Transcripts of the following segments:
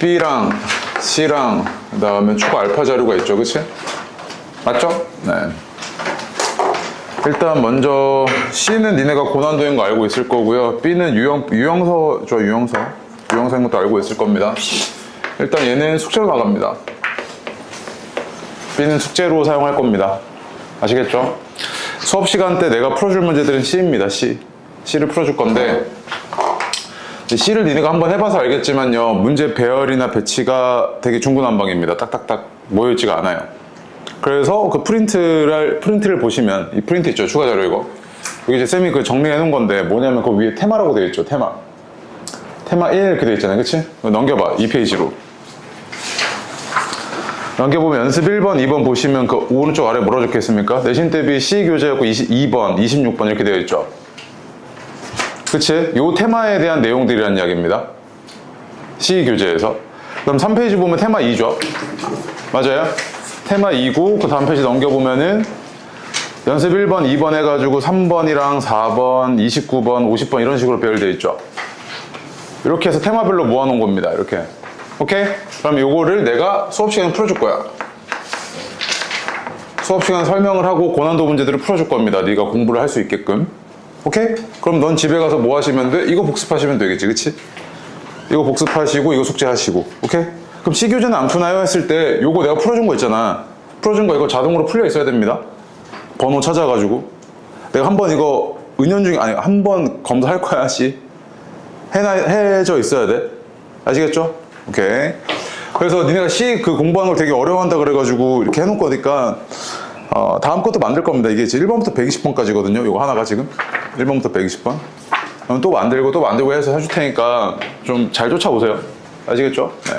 B랑 C랑 그 다음에 추가 알파 자료가 있죠, 그치? 맞죠? 네. 일단 먼저 C는 니네가 고난도인 거 알고 있을 거고요. B는 유형서죠, 유형서인 것도 알고 있을 겁니다. 일단 얘는 숙제로 나갑니다. B는 숙제로 사용할 겁니다. 아시겠죠? 수업 시간 때 내가 풀어줄 문제들은 C입니다. C를 풀어줄 건데 C를 니네가 한번 해봐서 알겠지만요, 문제 배열이나 배치가 되게 중구난방입니다. 딱딱딱 모여있지가 않아요. 그래서 그 프린트를 보시면, 이 프린트 있죠, 추가 자료 이거. 여기 이제 쌤이 그 정리해 놓은 건데 뭐냐면 그 위에 테마라고 되어 있죠, 테마 1 이렇게 되어 있잖아요, 그치? 넘겨봐, 2페이지로 넘겨보면 연습 1번, 2번 보시면 그 오른쪽 아래 뭐라고 적혀 있습니까? 내신 대비 C 교재였고 22번, 26번 이렇게 되어 있죠. 그치? 요 테마에 대한 내용들이라는 이야기입니다. C 교재에서. 그럼 3페이지 보면 테마 2죠. 맞아요? 테마 2고 그 다음 페이지 넘겨보면은 연습 1번, 2번 해가지고 3번이랑 4번, 29번, 50번 이런 식으로 배열되어 있죠. 이렇게 해서 테마별로 모아놓은 겁니다. 이렇게. 오케이? 그럼 요거를 내가 수업 시간에 풀어줄 거야. 수업 시간 설명을 하고 고난도 문제들을 풀어줄 겁니다. 네가 공부를 할 수 있게끔. 오케이? 그럼 넌 집에 가서 뭐 하시면 돼? 이거 복습하시면 되겠지, 그치? 이거 복습하시고 이거 숙제하시고. 오케이? 그럼 C 교재는 안 푸나요? 했을 때 요거 내가 풀어준 거 있잖아. 풀어준 거 이거 자동으로 풀려 있어야 됩니다. 번호 찾아가지고 내가 한번 이거 은연중에 한번 검사할 거야. C 해져 있어야 돼. 아시겠죠? 오케이. 그래서 니네가 C 그 공부하는 걸 되게 어려워한다 그래가지고 이렇게 해놓은 거니까 다음 것도 만들 겁니다. 이게 이제 1번부터 120번까지거든요. 이거 하나가 지금 1번부터 120번. 그럼 또 만들고 해서 해줄 테니까 좀 잘 쫓아오세요. 아시겠죠? 네.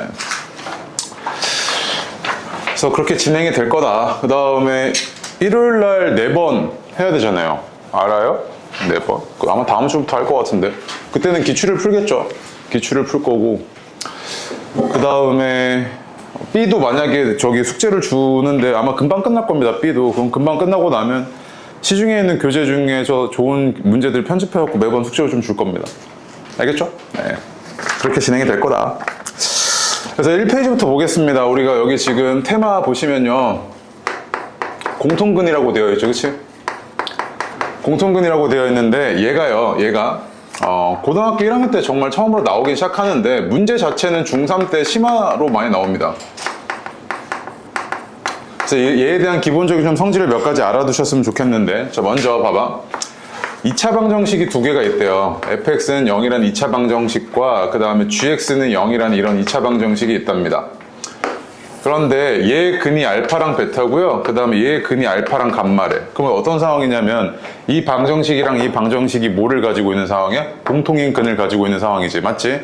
그래서 그렇게 진행이 될 거다. 그 다음에 일요일날 4번 해야 되잖아요. 알아요? 4번. 아마 다음 주부터 할 것 같은데. 그때는 기출을 풀겠죠. 기출을 풀 거고. 그 다음에 B도 만약에 저기 숙제를 주는데 아마 금방 끝날 겁니다. B도. 그럼 금방 끝나고 나면 시중에 있는 교재 중에서 좋은 문제들 편집해갖고 매번 숙제를 좀 줄 겁니다. 알겠죠? 네. 그렇게 진행이 될 거다. 그래서 1페이지부터 보겠습니다. 우리가 여기 지금 테마 보시면요, 공통근이라고 되어 있죠, 그치? 공통근이라고 되어 있는데 얘가 고등학교 1학년 때 정말 처음으로 나오기 시작하는데 문제 자체는 중3 때 심화로 많이 나옵니다. 그래서 얘에 대한 기본적인 좀 성질을 몇 가지 알아두셨으면 좋겠는데, 자 먼저 봐봐. 2차 방정식이 2개가 있대요. fx는 0이라는 2차 방정식과 그 다음에 gx는 0이라는 이런 2차 방정식이 있답니다. 그런데 얘의 근이 알파랑 베타고요. 그 다음에 얘의 근이 알파랑 감마래. 그러면 어떤 상황이냐면 이 방정식이랑 이 방정식이 뭐를 가지고 있는 상황이야? 공통인 근을 가지고 있는 상황이지. 맞지?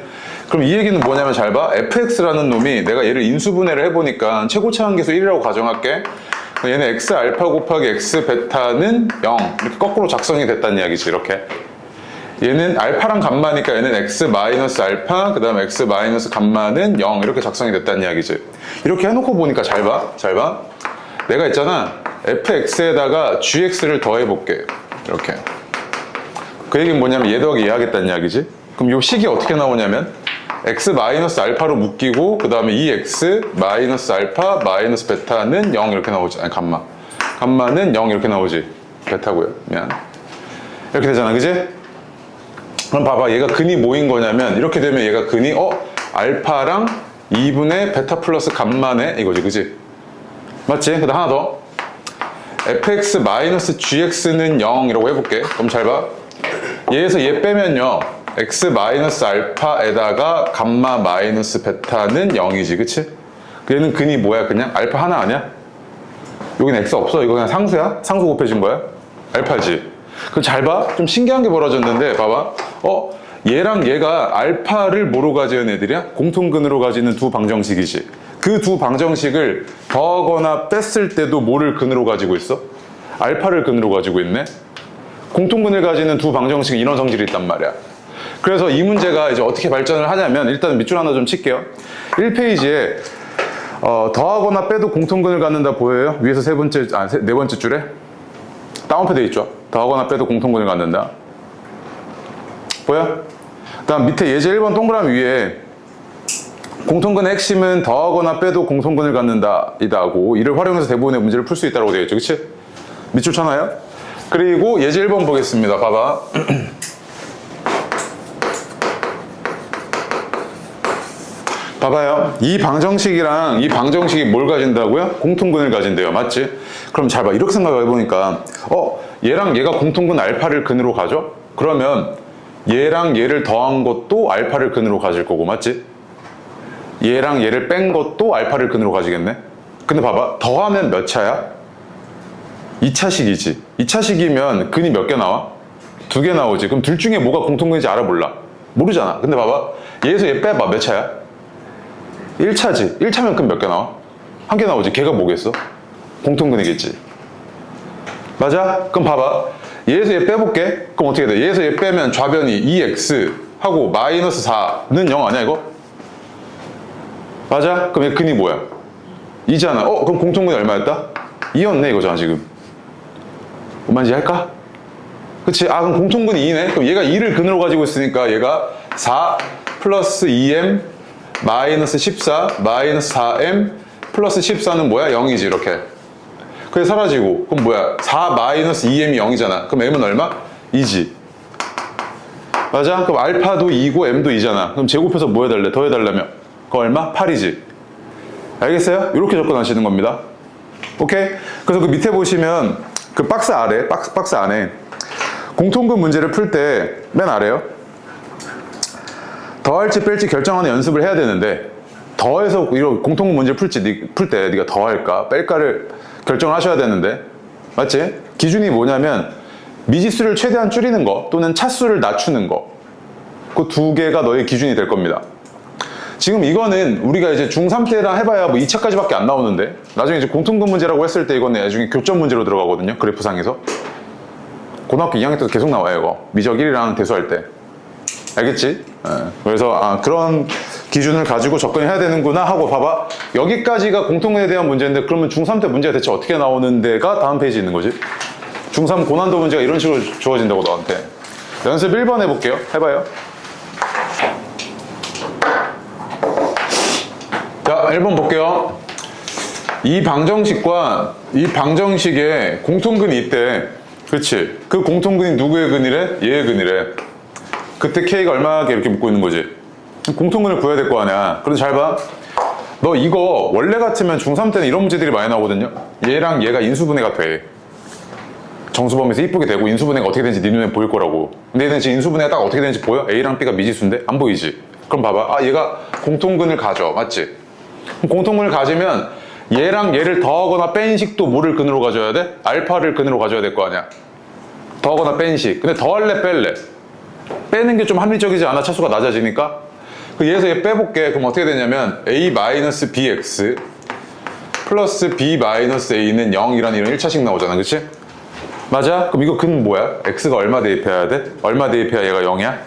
그럼 이 얘기는 뭐냐면 잘 봐. fx라는 놈이 내가 얘를 인수분해를 해보니까 최고차항계수 1이라고 가정할게. 얘는 x 알파 곱하기 x 베타는 0 이렇게 거꾸로 작성이 됐다는 이야기지. 이렇게 얘는 알파랑 감마니까 얘는 x 마이너스 알파 그 다음에 x 마이너스 감마는 0 이렇게 작성이 됐다는 이야기지. 이렇게 해놓고 보니까 잘 봐. 내가 있잖아, fx에다가 gx를 더해볼게. 이렇게. 그 얘기는 뭐냐면 얘 더하기 얘 하겠다는 이야기지. 그럼 요 식이 어떻게 나오냐면 x 마이너스 알파로 묶이고 그 다음에 이 x 마이너스 알파 마이너스 베타는 0 이렇게 나오지. 아니 감마는 0 이렇게 나오지. 베타고요. 미안. 이렇게 되잖아, 그지? 그럼 봐봐, 얘가 근이 뭐인 거냐면 이렇게 되면 얘가 근이 알파랑 2분의 베타 플러스 감마네 이거지, 그지? 맞지? 그 다음 하나 더, fx 마이너스 gx는 0 이라고 해볼게. 그럼 잘 봐. 얘에서 얘 빼면요 x 마이너스 알파에다가 감마 마이너스 베타는 0이지, 그치? 얘는 근이 뭐야? 그냥 알파 하나 아니야? 여기는 x 없어. 이거 그냥 상수야? 상수 곱해진 거야? 알파지. 그럼 잘 봐. 좀 신기한 게 벌어졌는데 봐봐. 얘랑 얘가 알파를 뭐로 가지는 애들이야? 공통근으로 가지는 두 방정식이지. 그 두 방정식을 더하거나 뺐을 때도 뭐를 근으로 가지고 있어? 알파를 근으로 가지고 있네. 공통근을 가지는 두 방정식은 이런 성질이 있단 말이야. 그래서 이 문제가 이제 어떻게 발전을 하냐면, 일단 밑줄 하나 좀 칠게요. 1페이지에 더하거나 빼도 공통근을 갖는다 보여요? 위에서 네 번째 줄에 다운표 돼 있죠. 더하거나 빼도 공통근을 갖는다. 보여? 그 다음 밑에 예제 1번 동그라미 위에 공통근의 핵심은 더하거나 빼도 공통근을 갖는다 이다고 이를 활용해서 대부분의 문제를 풀 수 있다고 되어 있죠. 그치? 밑줄 쳐놔요? 그리고 예제 1번 보겠습니다. 봐봐. 봐봐요. 이 방정식이랑 이 방정식이 뭘 가진다고요? 공통근을 가진대요. 맞지? 그럼 잘 봐. 이렇게 생각해보니까 얘랑 얘가 공통근 알파를 근으로 가죠? 그러면 얘랑 얘를 더한 것도 알파를 근으로 가질 거고, 맞지? 얘랑 얘를 뺀 것도 알파를 근으로 가지겠네? 근데 봐봐. 더하면 몇 차야? 2차식이지. 2차식이면 근이 몇 개 나와? 2개 나오지. 그럼 둘 중에 뭐가 공통근인지 알아 몰라? 모르잖아. 근데 봐봐. 얘에서 얘 빼봐. 몇 차야? 1차지. 1차면 근 몇 개 나와? 1개 나오지. 걔가 뭐겠어? 공통근이겠지. 맞아? 그럼 봐봐. 얘에서 얘 빼볼게. 그럼 어떻게 돼? 얘에서 얘 빼면 좌변이 2x 하고 마이너스 4는 0 아니야 이거? 맞아? 그럼 얘 근이 뭐야? 2잖아. 그럼 공통근이 얼마였다? 2였네 이거잖아 지금. 뭔지 할까? 그치? 그럼 공통근이 2네? 그럼 얘가 2를 근으로 가지고 있으니까 얘가 4 플러스 2m 마이너스 14 마이너스 4m 플러스 14는 뭐야? 0이지 이렇게. 그게 사라지고 그럼 뭐야? 4 마이너스 2m이 0이잖아. 그럼 m은 얼마? 2지. 맞아? 그럼 알파도 2고 m도 2잖아. 그럼 제곱해서 뭐 해달래? 더해달라면 그거 얼마? 8이지. 알겠어요? 이렇게 접근하시는 겁니다. 오케이? 그래서 그 밑에 보시면 그 박스 아래, 박스 안에 공통근 문제를 풀 때 맨 아래요. 더할지 뺄지 결정하는 연습을 해야 되는데 더해서 이런 공통근 문제를 풀 때 네가 더할까 뺄까를 결정을 하셔야 되는데 맞지? 기준이 뭐냐면 미지수를 최대한 줄이는 거 또는 차수를 낮추는 거 그 두 개가 너의 기준이 될 겁니다. 지금 이거는 우리가 이제 중3 때랑 해봐야 뭐 2차까지밖에 안 나오는데 나중에 이제 공통근 문제라고 했을 때 이거는 나중에 교점 문제로 들어가거든요. 그래프상에서 고등학교 2학년 때도 계속 나와요 이거. 미적 1이랑 대수할 때 알겠지? 그래서 그런 기준을 가지고 접근해야 되는구나 하고 봐봐. 여기까지가 공통근에 대한 문제인데 그러면 중3 때 문제가 대체 어떻게 나오는 데가 다음 페이지에 있는 거지? 중3 고난도 문제가 이런 식으로 주어진다고 너한테. 연습 1번 해볼게요. 해봐요. 자, 1번 볼게요. 이 방정식과 이 방정식에 공통근이 있대. 그렇지? 그 공통근이 누구의 근이래? 얘의 근이래. 그때 K가 얼마게 이렇게 묻고 있는 거지? 공통근을 구해야 될 거 아니야. 그런데 잘 봐. 너 이거 원래 같으면 중3 때는 이런 문제들이 많이 나오거든요. 얘랑 얘가 인수분해가 돼. 정수범위에서 이쁘게 되고 인수분해가 어떻게 되는지 네 눈에 보일 거라고. 근데 얘는 지금 인수분해가 딱 어떻게 되는지 보여? A랑 B가 미지수인데? 안 보이지? 그럼 봐봐. 얘가 공통근을 가져. 맞지? 공통근을 가지면 얘랑 얘를 더하거나 뺀 식도 뭐를 근으로 가져야 돼? 알파를 근으로 가져야 될 거 아니야. 더하거나 뺀 식. 근데 더할래 뺄래? 빼는 게 좀 합리적이지 않아? 차수가 낮아지니까? 얘에서 얘 빼볼게. 그럼 어떻게 되냐면 a-bx 플러스 b-a는 0이라는 이런 1차식 나오잖아. 그치? 맞아? 그럼 이거 근 뭐야? x가 얼마 대입해야 돼? 얼마 대입해야 얘가 0이야?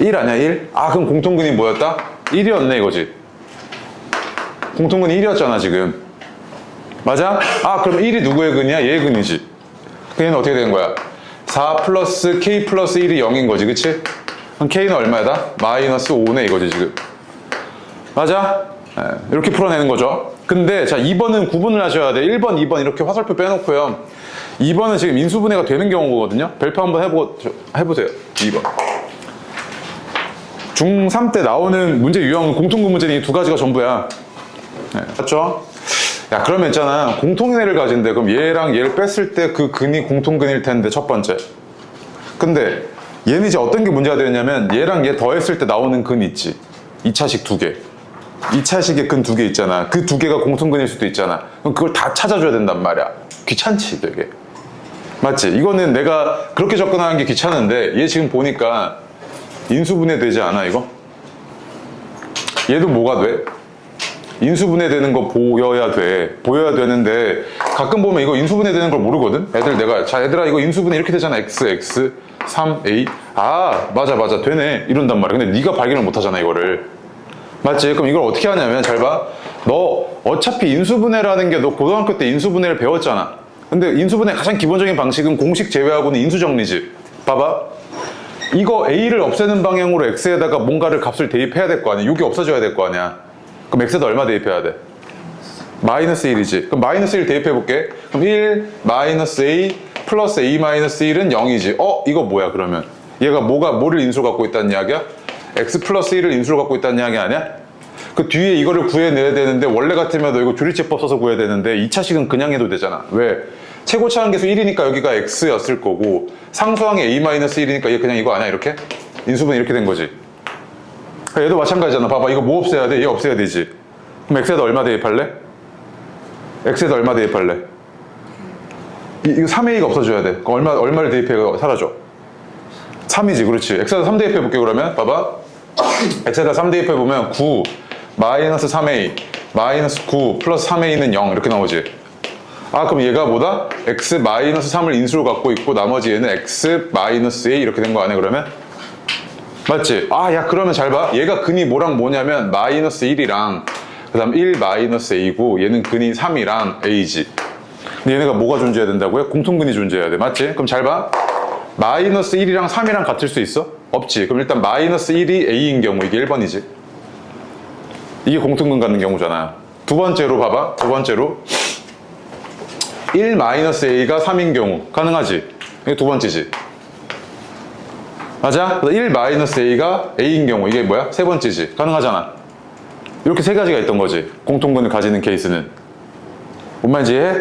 1 아니야 1? 그럼 공통근이 뭐였다? 1이었네 이거지. 공통근이 1이었잖아 지금. 맞아? 그럼 1이 누구의 근이야? 얘의 근이지. 그얘는 어떻게 되는 거야? 4 플러스 k 플러스 1이 0인 거지. 그치? 그럼 k는 얼마다? 마이너스 5네 이거지 지금. 맞아? 이렇게 풀어내는 거죠. 근데 자 2번은 구분을 하셔야 돼. 1번, 2번 이렇게 화살표 빼놓고요. 2번은 지금 인수분해가 되는 경우거든요. 별표 한번 해보세요. 2번. 중3 때 나오는 문제 유형은 공통근 문제는 이 두 가지가 전부야. 맞죠? 야 그러면 있잖아. 공통인해를 가진대. 그럼 얘랑 얘를 뺐을 때 그 근이 공통근일 텐데 첫 번째. 근데 얘는 이제 어떤 게 문제가 되냐면 얘랑 얘 더했을 때 나오는 근 있지. 2차식 2개. 2차식에 근 2개 있잖아. 그 2개가 공통근일 수도 있잖아. 그럼 그걸 다 찾아줘야 된단 말이야. 귀찮지 되게. 맞지? 이거는 내가 그렇게 접근하는 게 귀찮은데 얘 지금 보니까 인수분해 되지 않아 이거? 얘도 뭐가 돼? 인수분해 되는 거 보여야 돼. 보여야 되는데 가끔 보면 이거 인수분해 되는 걸 모르거든? 애들 내가 자 얘들아 이거 인수분해 이렇게 되잖아. x 3a 맞아 되네 이런단 말이야. 근데 네가 발견을 못 하잖아 이거를. 맞지? 그럼 이걸 어떻게 하냐면 잘 봐. 너 어차피 인수분해라는 게 너 고등학교 때 인수분해를 배웠잖아. 근데 인수분해 가장 기본적인 방식은 공식 제외하고는 인수정리지. 봐봐. 이거 a를 없애는 방향으로 x에다가 뭔가를 값을 대입해야 될 거 아니야. 이게 없어져야 될 거 아니야. 그럼 x에다 얼마 대입해야 돼? 마이너스 1이지. 그럼 마이너스 1 대입해 볼게. 그럼 1 마이너스 a 플러스 a 마이너스 1은 0이지. 이거 뭐야 그러면? 얘가 뭐를 인수로 갖고 있다는 이야기야? x 플러스 1을 인수로 갖고 있다는 이야기 아니야? 그 뒤에 이거를 구해내야 되는데 원래 같으면 너 이거 조리제법 써서 구해야 되는데 2차식은 그냥 해도 되잖아. 왜? 최고차 한계수 1이니까 여기가 x였을 거고 상수항이 a-1이니까 얘 그냥 이거 아니야 이렇게? 인수분 이렇게 된 거지. 얘도 마찬가지잖아. 봐봐 이거 뭐 없애야 돼? 얘 없애야 되지. 그럼 x에다 얼마 대입할래? x에다 얼마 대입할래? 이거 3a가 없어져야 돼. 얼마를 대입해 사라져? 3이지 그렇지. x에다 3 대입해 볼게 그러면 봐봐 x에다 3 대입해 보면 9 마이너스 3a 마이너스 9 플러스 3a는 0 이렇게 나오지. 그럼 얘가 뭐다? x 마이너스 3을 인수로 갖고 있고 나머지 얘는 x 마이너스 a 이렇게 된 거 아니야 그러면? 맞지? 야 그러면 잘 봐. 얘가 근이 뭐랑 뭐냐면 마이너스 1이랑 그 다음 1 마이너스 a고 얘는 근이 3이랑 a지. 근데 얘네가 뭐가 존재해야 된다고요? 공통근이 존재해야 돼. 맞지? 그럼 잘 봐. 마이너스 1이랑 3이랑 같을 수 있어? 없지. 그럼 일단 마이너스 1이 a인 경우 이게 1번이지. 이게 공통근 갖는 경우잖아. 두 번째로 봐봐. 두 번째로 1 마이너스 a가 3인 경우 가능하지. 이게 두 번째지. 맞아? 1 마이너스 a가 a인 경우 이게 뭐야? 세 번째지. 가능하잖아. 이렇게 세 가지가 있던 거지. 공통근을 가지는 케이스는. 뭔 말인지 이해해?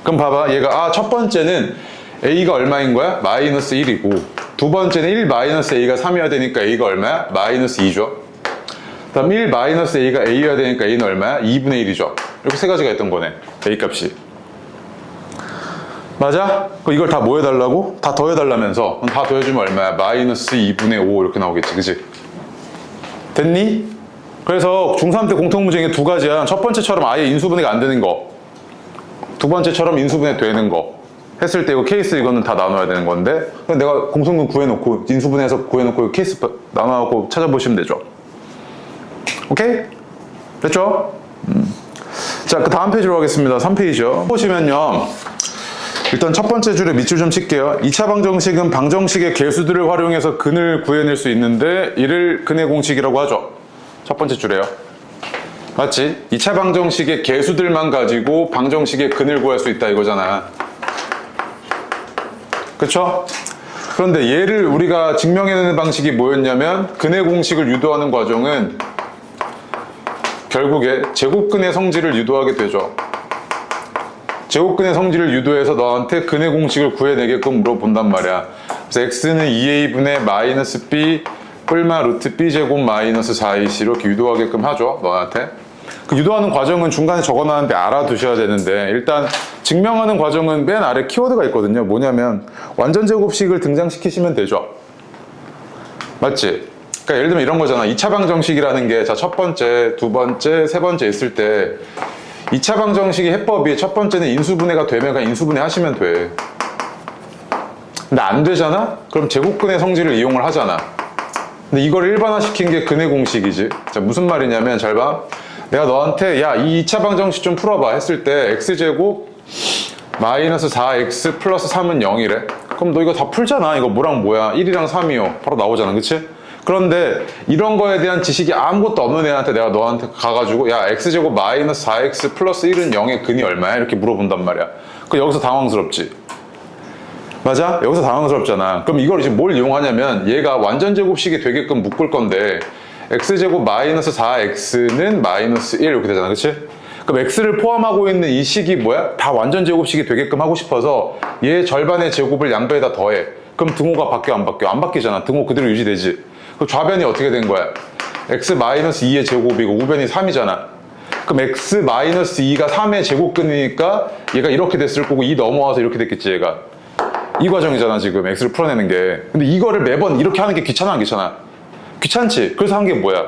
그럼 봐봐. 얘가 첫 번째는 a가 얼마인 거야? 마이너스 1이고 두 번째는 1 마이너스 a가 3이어야 되니까 a가 얼마야? 마이너스 2죠. 다음 1 마이너스 a가 a여야 되니까 a는 얼마야? 2분의 1이죠. 이렇게 세 가지가 있던 거네. a 값이. 맞아? 이걸 다 뭐 해달라고? 다 더해달라면서 다 더해주면 얼마야? 마이너스 2분의 5 이렇게 나오겠지 그치? 됐니? 그래서 중3 때 공통문제 두 가지야. 첫 번째처럼 아예 인수분해가 안 되는 거 두 번째처럼 인수분해 되는 거 했을 때 이거 케이스 이거는 다 나눠야 되는 건데 내가 공통분 구해놓고 인수분해해서 구해놓고 케이스 나눠갖고 찾아보시면 되죠. 오케이? 됐죠? 자, 그 다음 페이지로 가겠습니다. 3페이지요. 보시면요. 일단 첫 번째 줄에 밑줄 좀 칠게요. 2차 방정식은 방정식의 개수들을 활용해서 근을 구해낼 수 있는데 이를 근의 공식이라고 하죠. 첫 번째 줄에요. 맞지? 2차 방정식의 개수들만 가지고 방정식의 근을 구할 수 있다 이거잖아. 그쵸? 그런데 얘를 우리가 증명해내는 방식이 뭐였냐면 근의 공식을 유도하는 과정은 결국에 제곱근의 성질을 유도하게 되죠. 제곱근의 성질을 유도해서 너한테 근의 공식을 구해내게끔 물어본단 말이야. 그래서 x는 2a분의 마이너스 b 뿔마 루트 b제곱 마이너스 4ac 이렇게 유도하게끔 하죠. 너한테. 그 유도하는 과정은 중간에 적어놨는데 알아두셔야 되는데 일단 증명하는 과정은 맨 아래 키워드가 있거든요. 뭐냐면 완전 제곱식을 등장시키시면 되죠. 맞지? 그러니까 예를 들면 이런 거잖아. 2차 방정식이라는 게 자, 첫 번째, 두 번째, 세 번째 있을 때 2차 방정식의 해법이 첫 번째는 인수분해가 되면 그냥 인수분해 하시면 돼. 근데 안 되잖아? 그럼 제곱근의 성질을 이용을 하잖아. 근데 이걸 일반화시킨 게 근의 공식이지. 자, 무슨 말이냐면 잘 봐. 내가 너한테 야, 이 2차 방정식 좀 풀어봐 했을 때 x제곱 마이너스 4x 플러스 3은 0이래. 그럼 너 이거 다 풀잖아. 이거 뭐랑 뭐야? 1이랑 3이요. 바로 나오잖아. 그치? 그런데 이런 거에 대한 지식이 아무것도 없는 애한테 내가 너한테 가가지고 야 x제곱 마이너스 4x 플러스 1은 0의 근이 얼마야? 이렇게 물어본단 말이야. 그 여기서 당황스럽지. 맞아? 여기서 당황스럽잖아. 그럼 이걸 이제 뭘 이용하냐면 얘가 완전 제곱식이 되게끔 묶을 건데 x제곱 마이너스 4x는 마이너스 1 이렇게 되잖아. 그치? 그럼 x를 포함하고 있는 이 식이 뭐야? 다 완전 제곱식이 되게끔 하고 싶어서 얘 절반의 제곱을 양배에다 더해. 그럼 등호가 바뀌어 안 바뀌어? 안 바뀌잖아. 등호 그대로 유지되지. 그럼 좌변이 어떻게 된 거야? x 마이너스 2의 제곱이고 우변이 3이잖아. 그럼 x 마이너스 2가 3의 제곱근이니까 얘가 이렇게 됐을 거고 2 넘어와서 이렇게 됐겠지 얘가. 이 과정이잖아 지금 x를 풀어내는 게. 근데 이거를 매번 이렇게 하는 게 귀찮아 안 귀찮아? 귀찮지. 그래서 한 게 뭐야?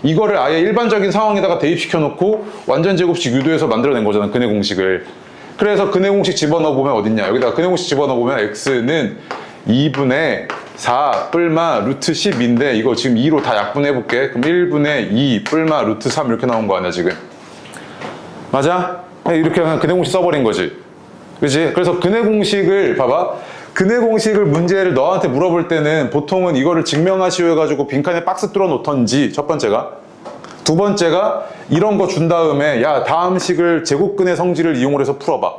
이거를 아예 일반적인 상황에다가 대입시켜 놓고 완전 제곱식 유도해서 만들어낸 거잖아 근의 공식을. 그래서 근의 공식 집어넣어 보면 어딨냐? 여기다가 근의 공식 집어넣어 보면 x는 2분의 4 뿔마 루트 10인데 이거 지금 2로 다 약분해 볼게. 그럼 1분의 2 뿔마 루트 3 이렇게 나온 거 아니야 지금? 맞아? 이렇게 그냥 근의 공식 써버린 거지. 그치? 그래서 근의 공식을 봐봐. 근의 공식을 문제를 너한테 물어볼 때는 보통은 이거를 증명하시오 해가지고 빈칸에 박스 뚫어 놓던지 첫 번째가 두 번째가 이런 거 준 다음에 야 다음 식을 제곱근의 성질을 이용을 해서 풀어봐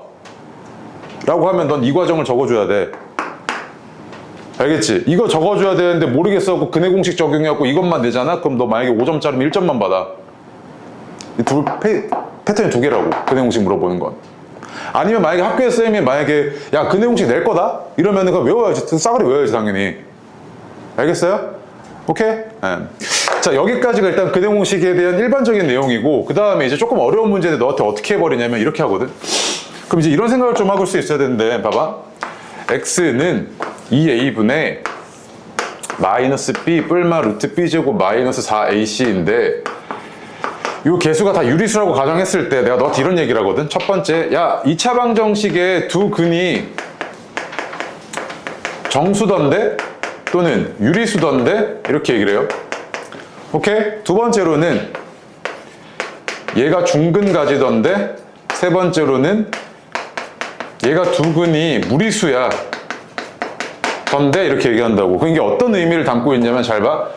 라고 하면 넌 이 과정을 적어줘야 돼. 알겠지? 이거 적어줘야 되는데 모르겠어. 근해 공식 적용해갖고 이것만 내잖아? 그럼 너 만약에 5점짜리면 1점만 받아. 패턴이 두 개라고. 근해 공식 물어보는 건. 아니면 만약에 학교에서 쌤이 만약에 야 근해 공식 낼 거다? 이러면은 그거 외워야지. 싸그리 외워야지 당연히. 알겠어요? 오케이? 네. 자 여기까지가 일단 근해 공식에 대한 일반적인 내용이고 그 다음에 이제 조금 어려운 문제인데 너한테 어떻게 해버리냐면 이렇게 하거든. 그럼 이제 이런 생각을 좀 하고 있어야 되는데 봐봐. x는 2a분의 마이너스 b 뿔마 루트 b제곱 마이너스 4ac인데 이 개수가 다 유리수라고 가정했을 때 내가 너한테 이런 얘기를 하거든. 첫 번째, 야 2차 방정식의 두 근이 정수던데 또는 유리수던데 이렇게 얘기를 해요. 오케이? 두 번째로는 얘가 중근 가지던데 세 번째로는 얘가 두 근이 무리수야 던데 이렇게 얘기한다고. 그게 어떤 의미를 담고 있냐면 잘 봐.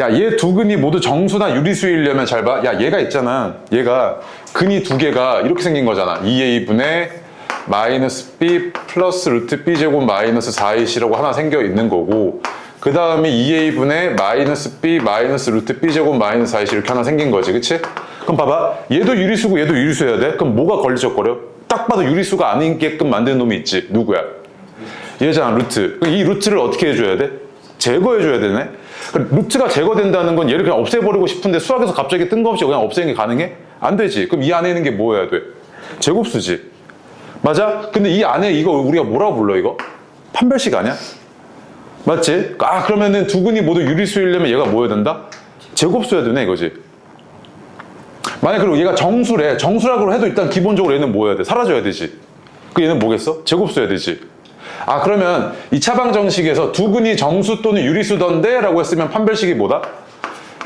야, 얘 두 근이 모두 정수나 유리수이려면 잘 봐. 야, 얘가 있잖아. 얘가 근이 두 개가 이렇게 생긴 거잖아. 2a분의 마이너스 b 플러스 루트 b제곱 마이너스 4ac라고 하나 생겨 있는 거고 그 다음에 2a분의 마이너스 b 마이너스 루트 b제곱 마이너스 4ac 이렇게 하나 생긴 거지. 그치? 그럼 봐봐. 얘도 유리수고 얘도 유리수여야 돼? 그럼 뭐가 걸리적거려? 딱 봐도 유리수가 아니게끔 만드는 놈이 있지. 누구야? 얘잖아. 루트. 이 루트를 어떻게 해줘야 돼? 제거해줘야 되네? 루트가 제거된다는 건 얘를 그냥 없애버리고 싶은데 수학에서 갑자기 뜬금없이 그냥 없애는 게 가능해? 안 되지. 그럼 이 안에 있는 게 뭐여야 돼? 제곱수지. 맞아? 근데 이 안에 이거 우리가 뭐라고 불러 이거? 판별식 아니야? 맞지? 아 그러면은 두 근이 모두 유리수이려면 얘가 뭐여야 된다? 제곱수여야 되네 이거지. 만약 그리고 얘가 정수래. 정수라고 해도 일단 기본적으로 얘는 뭐여야 돼? 사라져야 되지. 그 얘는 뭐겠어? 제곱수여야 되지. 아 그러면 2차 방정식에서 두 근이 정수 또는 유리수던데 라고 했으면 판별식이 뭐다?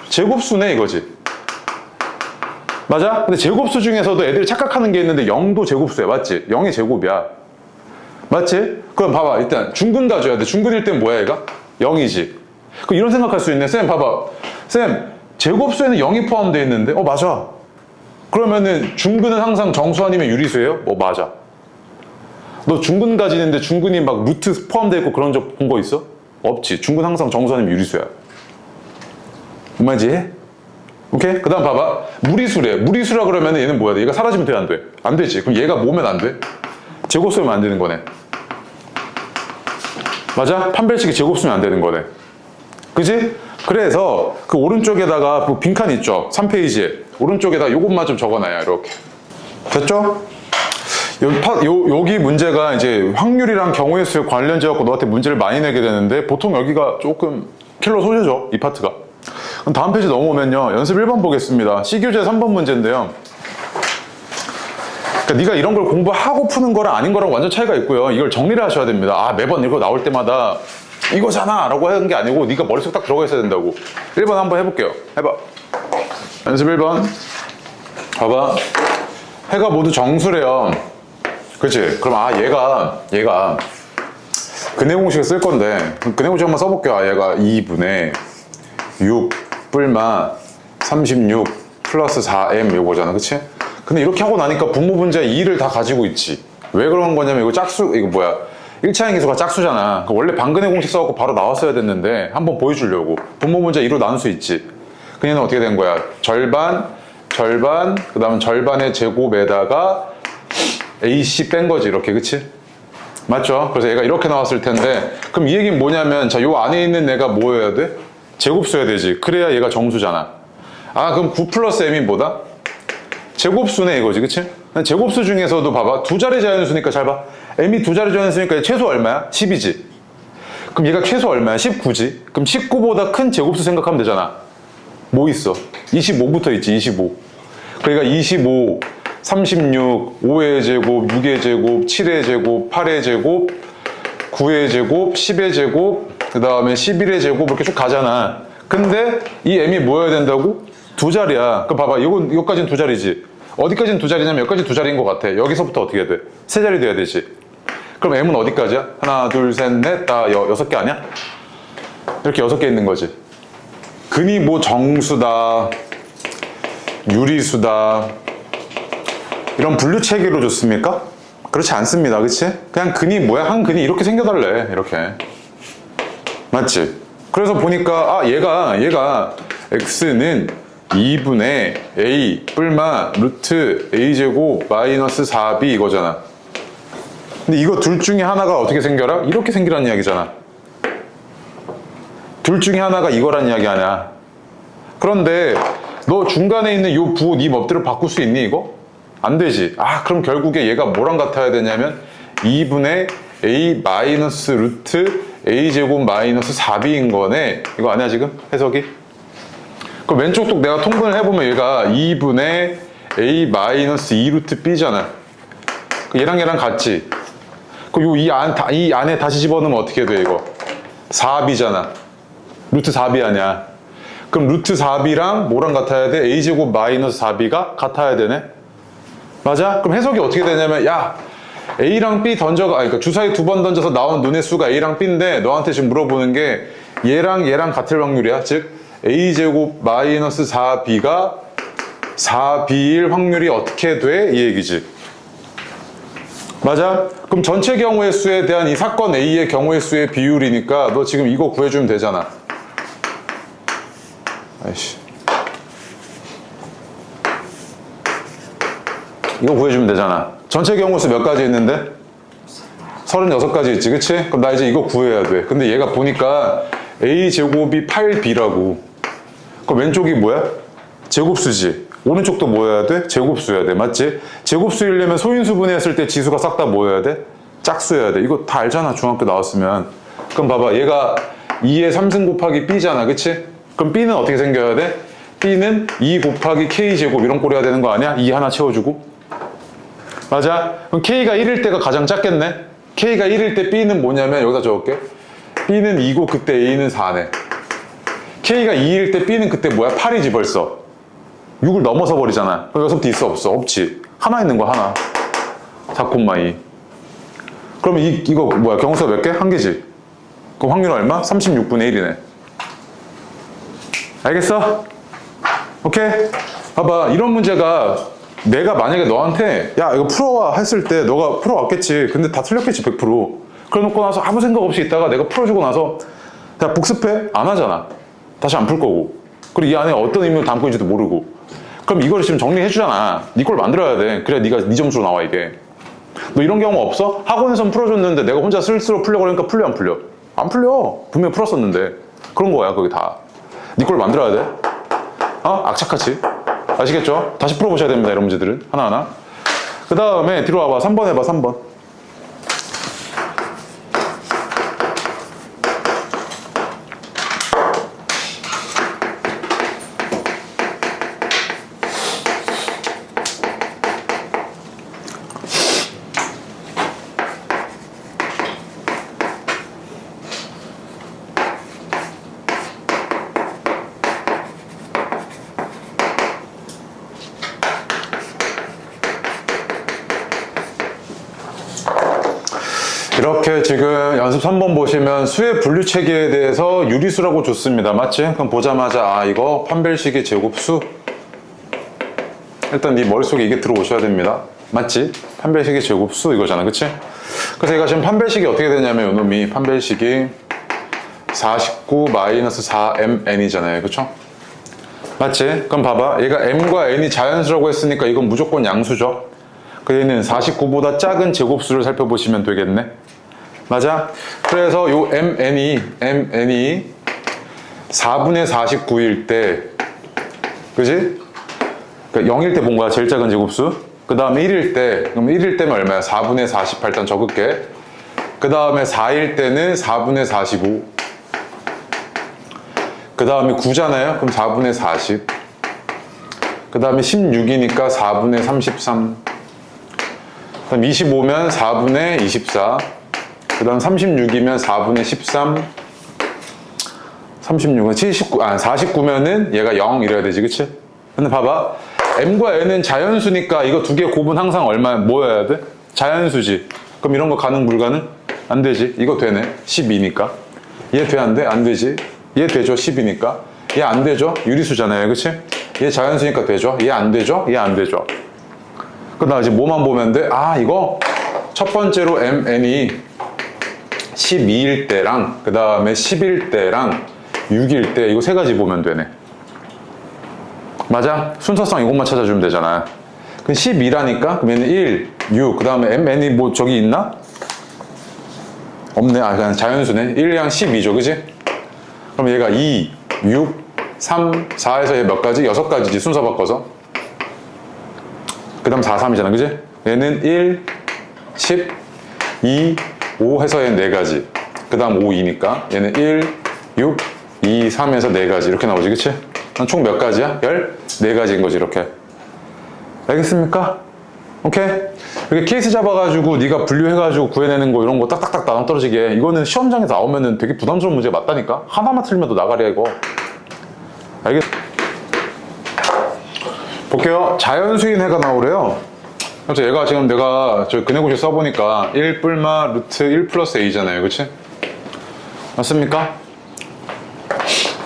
제곱수네 이거지. 맞아? 근데 제곱수 중에서도 애들이 착각하는 게 있는데 0도 제곱수야. 맞지? 0이 제곱이야. 맞지? 그럼 봐봐. 일단 중근 가져야 돼. 중근일 땐 뭐야 얘가? 0이지. 그럼 이런 생각할 수 있네. 쌤 봐봐. 쌤 제곱수에는 0이 포함되어 있는데 맞아. 그러면은 중근은 항상 정수 아니면 유리수예요? 맞아. 너 중근 가지는데 중근이 막 루트 포함되어 있고 그런 적 본 거 있어? 없지. 중근 항상 정수 아니면 유리수야. 뭔 말인지? 오케이? 그 다음 봐봐. 무리수래. 무리수라 그러면 얘는 뭐야 돼? 얘가 사라지면 돼? 안 돼? 안 되지. 그럼 얘가 뭐면 안 돼? 제곱수면 안 되는 거네. 맞아? 판별식이 제곱수면 안 되는 거네. 그지? 그래서 그 오른쪽에다가 그 빈칸 있죠? 3페이지에. 오른쪽에다 요것만 좀 적어놔요. 이렇게. 됐죠? 여기 문제가 이제 확률이랑 경우의 수에 관련지어 갖고 너한테 문제를 많이 내게 되는데 보통 여기가 조금 킬러 소재죠. 이 파트가. 그럼 다음 페이지 넘어오면요. 연습 1번 보겠습니다. C교재 3번 문제인데요. 그러니까 네가 이런 걸 공부하고 푸는 거랑 아닌 거랑 완전 차이가 있고요. 이걸 정리를 하셔야 됩니다. 아 매번 이거 나올 때마다 이거잖아 라고 하는 게 아니고 네가 머릿속에 딱 들어가 있어야 된다고. 1번 한번 해볼게요. 해봐. 연습 1번 봐봐. 해가 모두 정수래요. 그치? 그럼 얘가 근해 공식을 쓸 건데 근해 공식 한번 써볼게요. 얘가 2분의 6 뿔마 36 플러스 4m 요거잖아. 그치? 근데 이렇게 하고 나니까 분모 분자 2를 다 가지고 있지. 왜 그런 거냐면 이거 짝수 이거 뭐야 1차 행기수가 짝수잖아. 원래 반근해 공식 써갖고 바로 나왔어야 됐는데 한번 보여주려고. 분모 분자 2로 나눌 수 있지. 그녀는 어떻게 된 거야? 절반 그 다음 절반의 제곱에다가 AC 뺀 거지 이렇게. 그치? 맞죠? 그래서 얘가 이렇게 나왔을 텐데 그럼 이 얘기는 뭐냐면 자 요 안에 있는 애가 뭐여야 돼? 제곱수여야 되지. 그래야 얘가 정수잖아. 아 그럼 9 플러스 m이 뭐다? 제곱수네 이거지. 그치? 제곱수 중에서도 봐봐. 두 자리 자연수니까 잘 봐. m이 두 자리 자연수니까 최소 얼마야? 10이지. 그럼 얘가 최소 얼마야? 19지. 그럼 19보다 큰 제곱수 생각하면 되잖아. 뭐 있어? 25부터 있지. 25. 그러니까 25 36, 5의 제곱, 6의 제곱, 7의 제곱, 8의 제곱, 9의 제곱, 10의 제곱, 그 다음에 11의 제곱 이렇게 쭉 가잖아. 근데 이 m이 뭐여야 된다고? 두 자리야. 그럼 봐봐. 여기까지는 두 자리지. 어디까지는 두 자리냐면 여기까지 두 자리인 것 같아. 여기서부터 어떻게 해야 돼? 세 자리 돼야 되지. 그럼 m은 어디까지야? 하나, 둘, 셋, 넷, 다 여섯 개 아니야? 이렇게 6개 있는 거지. 근이 뭐 정수다. 유리수다. 이런 분류 체계로 줬습니까? 그렇지 않습니다. 그치? 그냥 근이 뭐야? 한 근이 이렇게 생겨달래. 이렇게. 맞지? 그래서 보니까 얘가 x는 2분의 a 뿔마 루트 a제곱 마이너스 4b 이거잖아. 근데 이거 둘 중에 하나가 어떻게 생겨라? 이렇게 생기라는 이야기잖아. 둘 중에 하나가 이거란 이야기 아니야. 그런데 너 중간에 있는 요 부호 네 멋대로 바꿀 수 있니 이거? 안 되지. 그럼 결국에 얘가 뭐랑 같아야 되냐면 2분의 a 마이너스 루트 a제곱 마이너스 4b인 거네. 이거 아니야 지금? 해석이? 그럼 왼쪽 쪽 내가 통분을 해보면 얘가 2분의 a 마이너스 2 루트 b잖아. 얘랑 같지? 그럼 이 안에 다시 집어넣으면 어떻게 돼 이거? 4b잖아. 루트 4b 아니야. 그럼 루트 4b랑 뭐랑 같아야 돼? a제곱 마이너스 4b가 같아야 되네. 맞아? 그럼 해석이 어떻게 되냐면 a랑 b 그러니까 주사위 2번 던져서 나온 눈의 수가 a랑 b인데 너한테 지금 물어보는 게 얘랑 같을 확률이야. 즉 a제곱 마이너스 4b가 4b일 확률이 어떻게 돼? 이 얘기지. 맞아? 그럼 전체 경우의 수에 대한 이 사건 A의 경우의 수의 비율이니까 너 지금 이거 구해주면 되잖아. 아이씨. 이거 구해주면 되잖아. 전체 경우의 수 몇 가지 있는데? 36가지 있지, 그치? 그럼 나 이제 이거 구해야 돼. 근데 얘가 보니까 A제곱이 8B라고. 그럼 왼쪽이 뭐야? 제곱수지. 오른쪽도 뭐여야 돼? 제곱수여야 돼. 맞지? 제곱수이려면 소인수분해 했을 때 지수가 싹 다 뭐여야 돼? 짝수여야 돼. 이거 다 알잖아. 중학교 나왔으면. 그럼 봐봐. 얘가 2의 3승 곱하기 B잖아. 그치? 그럼 B는 어떻게 생겨야 돼? B는 2 곱하기 K제곱 이런 꼴 해야 되는 거 아니야? 2 하나 채워주고. 맞아? 그럼 K가 1일 때가 가장 작겠네? K가 1일 때 B는 뭐냐면 여기다 적을게. B는 2고 그때 A는 4네. K가 2일 때 B는 그때 뭐야? 8이지 벌써. 6을 넘어서 버리잖아. 그럼 여기서부터 있어 없어? 없지. 하나 있는 거 하나. 4,2. 그러면 이거 뭐야? 경우수가 몇 개? 한 개지. 그럼 확률 얼마? 36분의 1이네. 알겠어? 오케이? 봐봐. 이런 문제가 내가 만약에 너한테 야 이거 풀어와 했을 때 너가 풀어왔겠지. 근데 다 틀렸겠지 100%. 그래놓고 나서 아무 생각 없이 있다가 내가 풀어주고 나서 야 복습해? 안 하잖아. 다시 안 풀 거고. 그리고 이 안에 어떤 의미를 담고 있는지도 모르고. 그럼 이거를 지금 정리해 주잖아. 네 걸 만들어야 돼. 그래야 네 점수로 나와 이게. 너 이런 경우 없어? 학원에선 풀어줬는데 내가 혼자 스스로 풀려고 그러니까 풀려 안 풀려? 안 풀려. 분명히 풀었었는데. 그런 거야 그게 다. 네 걸 만들어야 돼. 악착같이. 아시겠죠? 다시 풀어보셔야 됩니다. 이런 문제들은 하나하나. 그 다음에 뒤로 와봐. 3번 해봐. 3번. 이렇게 지금 연습 3번 보시면 수의 분류 체계에 대해서 유리수라고 줬습니다. 맞지? 그럼 보자마자 이거 판별식의 제곱수. 일단 네 머릿속에 이게 들어오셔야 됩니다. 맞지? 판별식의 제곱수 이거잖아. 그치? 그래서 얘가 지금 판별식이 어떻게 되냐면 요놈이 판별식이 49-4mn이잖아요. 그쵸? 맞지? 그럼 봐봐. 얘가 m과 n이 자연수라고 했으니까 이건 무조건 양수죠. 그 얘는 49보다 작은 제곱수를 살펴보시면 되겠네. 맞아? 그래서 요 mn이 4분의 49일 때, 그지? 그러니까 0일 때 본 거야, 제일 작은 제곱수. 그 다음에 1일 때, 그럼 1일 때면 얼마야? 4분의 48, 일단 적을게. 그 다음에 4일 때는 4분의 45. 그 다음에 9잖아요? 그럼 4분의 40. 그 다음에 16이니까 4분의 33. 그 다음 25면 4분의 24. 그 다음 36이면 4분의 13. 36은 49면은 얘가 0 이래야 되지, 그치? 근데 봐봐. m과 n은 자연수니까 이거 두 개 곱은 항상 뭐여야 돼? 자연수지. 그럼 이런 거 가능, 불가능? 안 되지. 이거 되네. 12니까. 얘 돼, 안 돼? 안 되지. 얘 되죠. 10이니까. 얘 안 되죠. 유리수잖아요. 그치? 얘 자연수니까 되죠? 얘 안 되죠? 얘 안 되죠? 그럼 나 이제 뭐만 보면 돼? 아, 이거 첫 번째로 MN이 12일 때랑 그 다음에 10일 때랑 6일 때 이거 세 가지 보면 되네. 맞아? 순서상 이것만 찾아주면 되잖아. 그럼 12라니까 그러면 1, 6, 그 다음에 MN이 뭐 저기 있나? 없네. 아, 그냥 자연수네. 1량 12죠, 그지? 그럼 얘가 2, 6, 3, 4에서 얘 몇 가지? 6가지지, 순서 바꿔서. 그 다음 4, 3이잖아, 그지? 얘는 1, 10, 2, 5 해서 얘는 4가지. 그 다음 5, 2니까 얘는 1, 6, 2, 3에서 4가지. 이렇게 나오지, 그치? 총 몇 가지야? 14가지인 거지, 이렇게. 알겠습니까? 오케이? 이렇게 케이스 잡아가지고 네가 분류해가지고 구해내는 거 이런 거 딱딱딱 나눠 떨어지게 이거는 시험장에서 나오면은 되게 부담스러운 문제가 맞다니까? 하나만 틀리면 너 나가랴 이거. 알겠? 볼게요. 자연수인 해가 나오래요. 그래서 얘가 지금 내가 저 근해공식 써보니까 1 뿔마 루트 1 플러스 a잖아요, 그치? 맞습니까?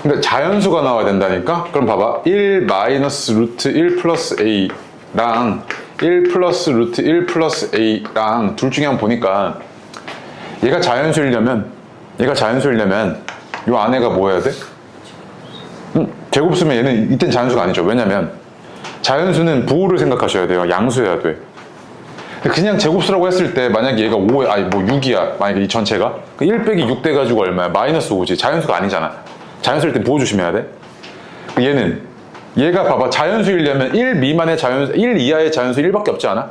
근데 자연수가 나와야 된다니까? 그럼 봐봐. 1 마이너스 루트 1 플러스 a랑 1 플러스 루트 1 플러스 a랑 둘 중에 한 번 보니까 얘가 자연수이려면 이 안에가 뭐 해야 돼? 제곱 쓰면 얘는 이땐 자연수가 아니죠. 왜냐면 자연수는 부호를 생각하셔야 돼요. 양수해야 돼. 그냥 제곱수라고 했을 때 만약에 얘가 5, 아니 뭐 6이야. 만약에 이 전체가 그 1 빼기 6 돼가지고 얼마야? 마이너스 5지. 자연수가 아니잖아. 자연수일 때 부호 조심해야 돼. 얘가 봐봐. 자연수이려면 1 미만의 자연수, 1 이하의 자연수 1밖에 없지 않아?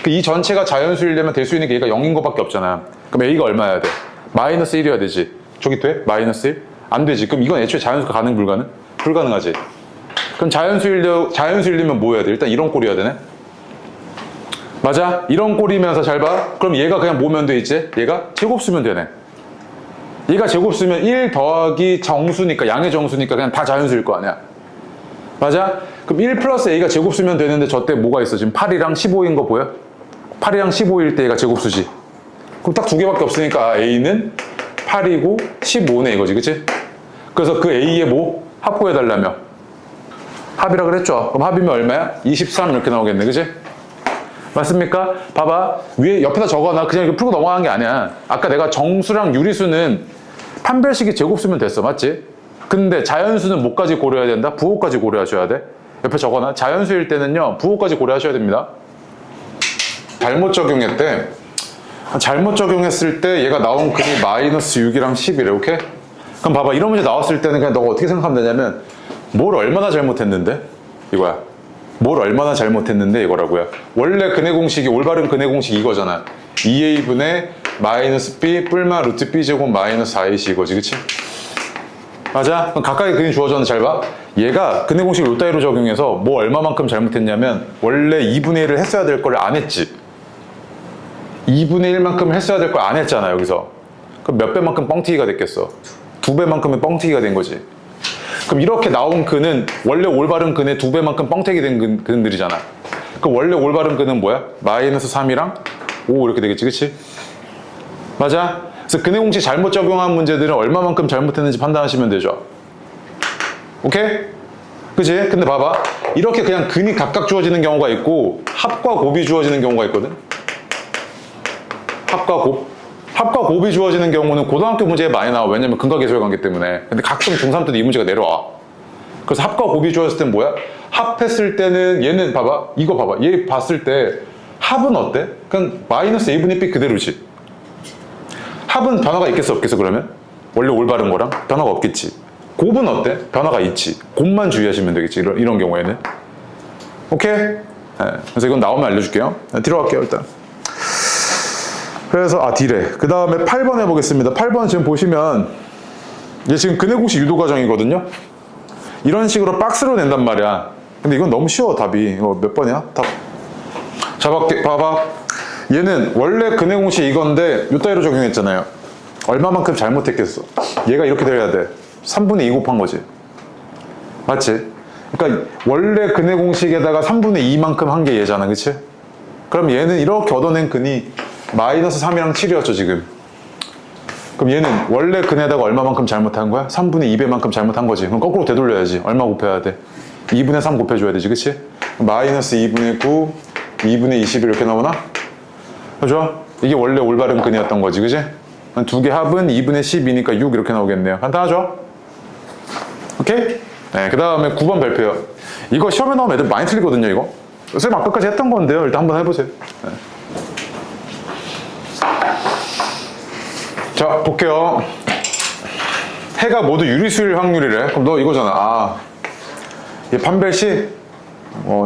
이 전체가 자연수이려면 될 수 있는 게 얘가 0인 것밖에 없잖아. 그럼 a가 얼마여야 돼? 마이너스 1이어야 되지. 저기 돼? 마이너스 1? 안 되지. 그럼 이건 애초에 자연수가 가능, 불가능? 불가능하지. 그럼 자연수이려면 뭐 해야 돼? 일단 이런 꼴이어야 되네? 맞아? 이런 꼴이면서 잘 봐. 그럼 얘가 그냥 뭐면 돼, 이제? 얘가 제곱 쓰면 되네. 얘가 제곱 쓰면 1 더하기 정수니까, 양의 정수니까 그냥 다 자연수일 거 아니야. 맞아? 그럼 1 플러스 a가 제곱 쓰면 되는데 저 때 뭐가 있어? 지금 8이랑 15인 거 보여? 8이랑 15일 때 얘가 제곱수지. 그럼 딱 두 개밖에 없으니까 a는 8이고 15네 이거지, 그치? 그래서 그 a의 뭐? 합구해달라며. 합이라 그랬죠? 그럼 합이면 얼마야? 23 이렇게 나오겠네, 그치? 맞습니까? 봐봐. 위에 옆에다 적어놔. 그냥 이렇게 풀고 넘어가는 게 아니야. 아까 내가 정수랑 유리수는 판별식이 제곱수면 됐어. 맞지? 근데 자연수는 뭐까지 고려해야 된다? 부호까지 고려하셔야 돼. 옆에 적어놔. 자연수일 때는요, 부호까지 고려하셔야 됩니다. 잘못 적용했대. 잘못 적용했을 때 얘가 나온 근이 마이너스 6이랑 10이래. 오케이? 그럼 봐봐. 이런 문제 나왔을 때는 그냥 너가 어떻게 생각하면 되냐면 뭘 얼마나 잘못했는데? 이거야. 뭘 얼마나 잘못했는데 이거라고요. 원래 근해공식이 올바른 근해공식이 이거잖아. 2a분의 마이너스 b 뿔마 루트 b제곱 마이너스 4ac 이거지, 그치? 맞아? 그럼 가까이 근이 주어졌는데 잘 봐. 얘가 근해공식을 요 따위로 적용해서 뭐 얼마만큼 잘못했냐면 원래 2분의 1을 했어야 될 걸 안 했지. 2분의 1만큼 했어야 될 걸 안 했잖아, 여기서. 그럼 몇 배만큼 뻥튀기가 됐겠어? 2배만큼은 뻥튀기가 된 거지. 그럼 이렇게 나온 근은 원래 올바른 근의 2배만큼 뻥튀기 된 근들이잖아. 그럼 원래 올바른 근은 뭐야? 마이너스 3이랑 5 이렇게 되겠지, 그치? 맞아? 그래서 근해공식 잘못 적용한 문제들은 얼마만큼 잘못했는지 판단하시면 되죠. 오케이? 그치? 근데 봐봐. 이렇게 그냥 근이 각각 주어지는 경우가 있고 합과 곱이 주어지는 경우가 있거든. 합과 곱. 합과 곱이 주어지는 경우는 고등학교 문제에 많이 나와. 왜냐면 근과 계수의 관계 때문에. 근데 가끔 중3 때도 이 문제가 내려와. 그래서 합과 곱이 주어졌을 땐 뭐야? 합했을 때는 얘는 봐봐. 이거 봐봐. 얘 봤을 때 합은 어때? 그냥 마이너스 a분의 b 그대로지. 합은 변화가 있겠어 없겠어 그러면? 원래 올바른 거랑 변화가 없겠지. 곱은 어때? 변화가 있지. 곱만 주의하시면 되겠지. 이런 경우에는. 오케이? 네. 그래서 이건 나오면 알려줄게요. 뒤로 갈게요 일단. 그래서 D래. 그 다음에 8번 해보겠습니다. 8번 지금 보시면 이게 지금 근해공식 유도 과정이거든요. 이런 식으로 박스로 낸단 말이야. 근데 이건 너무 쉬워 답이. 이거 몇 번이야? 답. 자, 봐봐. 얘는 원래 근해공식 이건데 요 따위로 적용했잖아요. 얼마만큼 잘못했겠어? 얘가 이렇게 돼야 돼. 3분의 2 곱한 거지. 맞지? 그러니까 원래 근해공식에다가 3분의 2만큼 한 게 얘잖아. 그치? 그럼 얘는 이렇게 얻어낸 근이 마이너스 3이랑 7이었죠 지금. 그럼 얘는 원래 근에다가 얼마만큼 잘못한 거야? 3분의 2배만큼 잘못한 거지. 그럼 거꾸로 되돌려야지. 얼마 곱해야 돼? 2분의 3 곱해줘야 되지, 그치? 마이너스 2분의 9, 2분의 21 이렇게 나오나? 그죠? 이게 원래 올바른 끈이었던 거지, 그치? 두 개 합은 2분의 12니까 6 이렇게 나오겠네요. 간단하죠? 오케이? 네, 그 다음에 9번 발표요. 이거 시험에 나오면 애들 많이 틀리거든요, 이거. 선생님 아까까지 했던 건데요. 일단 한번 해보세요. 네. 자, 볼게요. 해가 모두 유리수일 확률이래. 그럼 너 이거잖아. 얘 판별식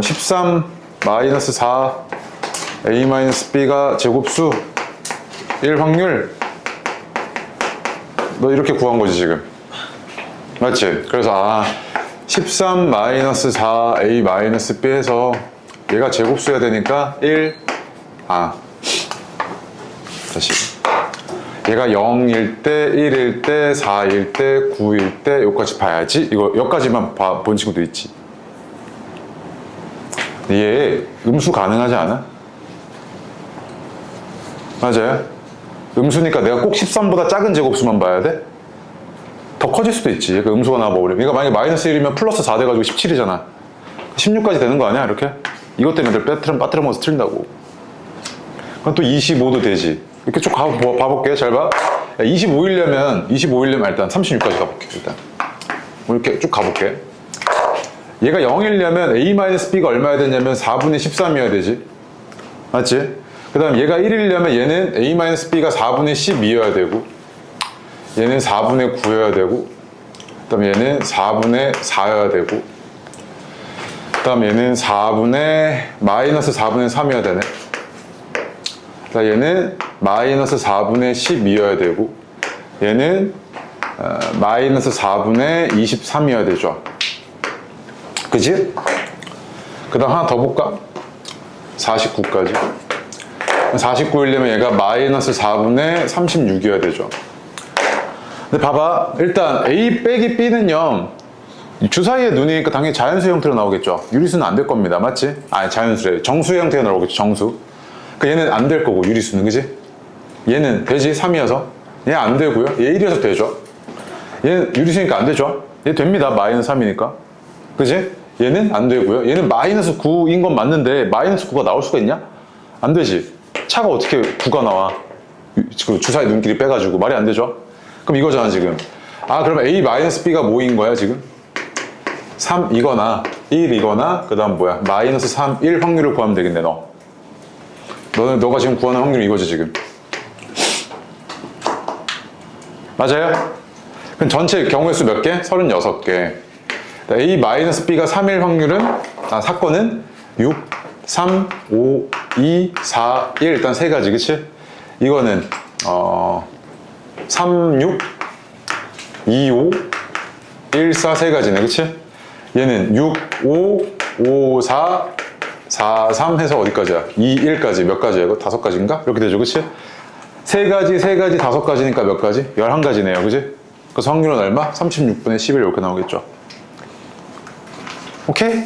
13 마이너스 4 a 마이너스 b가 제곱수 1 확률. 너 이렇게 구한 거지 지금. 맞지? 그래서 13 마이너스 4 a 마이너스 b 해서 얘가 제곱수여야 되니까 1 다시 얘가 0일 때, 1일 때, 4일 때, 9일 때 여기까지 봐야지. 이거 여기까지만 본 친구도 있지. 얘 음수 가능하지 않아? 맞아요? 음수니까 내가 꼭 13보다 작은 제곱수만 봐야 돼? 더 커질 수도 있지. 그 음수가 나와버리면. 그러니까 만약에 마이너스 1이면 플러스 4 돼가지고 17이잖아. 16까지 되는 거 아니야? 이렇게? 이것 때문에 빠뜨려 먹어서 틀린다고. 그럼 또 25도 되지. 이렇게 쭉 봐볼게. 잘 봐. 25일려면 일단 36까지 가볼게. 일단 이렇게 쭉 가볼게. 얘가 0이려면 a-b가 얼마여야 되냐면 4분의 13이어야 되지. 맞지? 그 다음 얘가 1이려면 얘는 a-b가 4분의 12여야 되고, 얘는 4분의 9여야 되고, 그 다음 얘는 4분의 4여야 되고, 그 다음 얘는 마이너스 4분의 3이어야 되네. 얘는 마이너스 4분의 12여야 되고, 얘는 마이너스 4분의 23이어야 되죠. 그지? 그 다음 하나 더 볼까? 49까지. 49이려면 얘가 마이너스 4분의 36이어야 되죠. 근데 봐봐. 일단 A 빼기 B는요, 주사위의 눈이니까 당연히 자연수 형태로 나오겠죠. 유리수는 안 될 겁니다. 맞지? 자연수래. 정수 형태가 나오겠죠. 정수. 그러니까 얘는 안 될 거고, 유리수는. 그지? 얘는 되지? 3이어서. 얘 안 되고요. 얘 1이어서 되죠. 얘는 유리수니까 안 되죠. 얘 됩니다. 마이너스 3이니까. 그지? 얘는 안 되고요. 얘는 마이너스 9인 건 맞는데 마이너스 9가 나올 수가 있냐? 안 되지. 차가 어떻게 9가 나와? 그 주사위 눈길이 빼가지고. 말이 안 되죠? 그럼 이거잖아 지금. 그러면 a-b가 뭐인 거야 지금? 3이거나 1이거나 그 다음 뭐야? 마이너스 3, 1 확률을 구하면 되겠네. 너가 지금 구하는 확률이 이거지 지금. 맞아요? 그럼 전체 경우의 수 몇 개? 36개. a-b가 3일 확률은, 사건은 6, 3, 5, 2, 4, 1. 일단 세 가지, 그치? 이거는, 3, 6, 2, 5, 1, 4 세 가지네, 그치? 얘는 6, 5, 5, 4, 4, 3 해서 어디까지야? 2, 1까지. 몇 가지야? 이거 5가지인가? 이렇게 되죠, 그치? 세 가지, 5가지니까 몇 가지? 11가지네요, 그치? 그래서 확률은 얼마? 36분의 11 이렇게 나오겠죠. 오케이?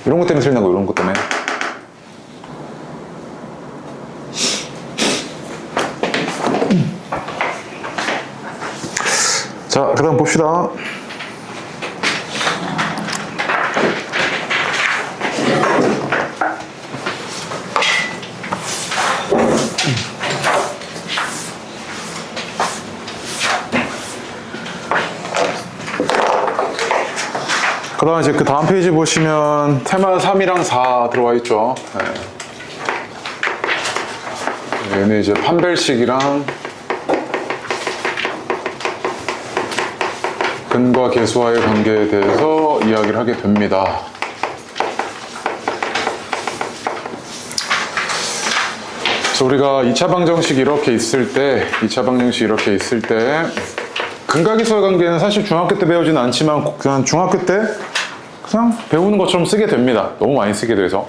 이런 것 때문에 틀린다고, 이런 것 때문에. 자, 그 다음 봅시다. 그 다음 이제 그 다음 페이지 보시면 테마 3이랑 4 들어와 있죠. 네. 얘는 이제 판별식이랑 근과 계수와의 관계에 대해서 이야기를 하게 됩니다. 그래서 우리가 2차 방정식 이렇게 있을 때, 근과 계수와의 관계는 사실 중학교 때 배우지는 않지만 그냥 중학교 때 그냥 배우는 것처럼 쓰게 됩니다. 너무 많이 쓰게 돼서.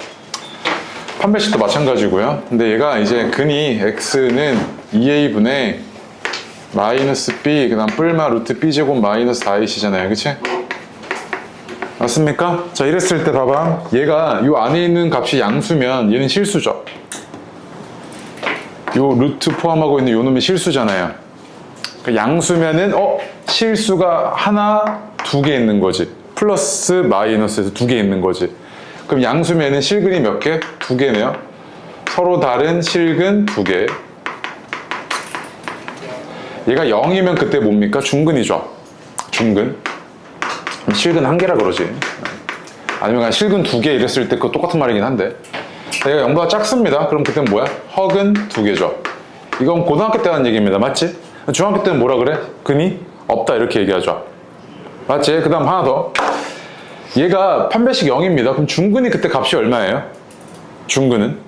판별식도 마찬가지고요. 근데 얘가 이제 근이 x는 2a분의 마이너스 b, 그 다음 뿔마 루트 b제곱 마이너스 4ac잖아요. 그치? 맞습니까? 자, 이랬을 때 봐봐. 얘가 이 안에 있는 값이 양수면 얘는 실수죠. 요 루트 포함하고 있는 요 놈이 실수잖아요. 양수면은 실수가 하나, 두 개 있는 거지. 플러스 마이너스에서 두 개 있는 거지. 그럼 양수면은 실근이 몇 개? 두 개네요. 서로 다른 실근 두 개. 얘가 0이면 그때 뭡니까? 중근이죠. 중근. 실근 한 개라 그러지. 아니면 그냥 실근 두 개 이랬을 때 그거 똑같은 말이긴 한데. 얘가 0보다 작습니다. 그럼 그때는 뭐야? 허근 두 개죠. 이건 고등학교 때 하는 얘기입니다. 맞지? 중학교 때는 뭐라 그래? 근이 없다 이렇게 얘기하죠. 맞지? 그 다음 하나 더. 얘가 판별식 0입니다. 그럼 중근이 그때 값이 얼마예요? 중근은?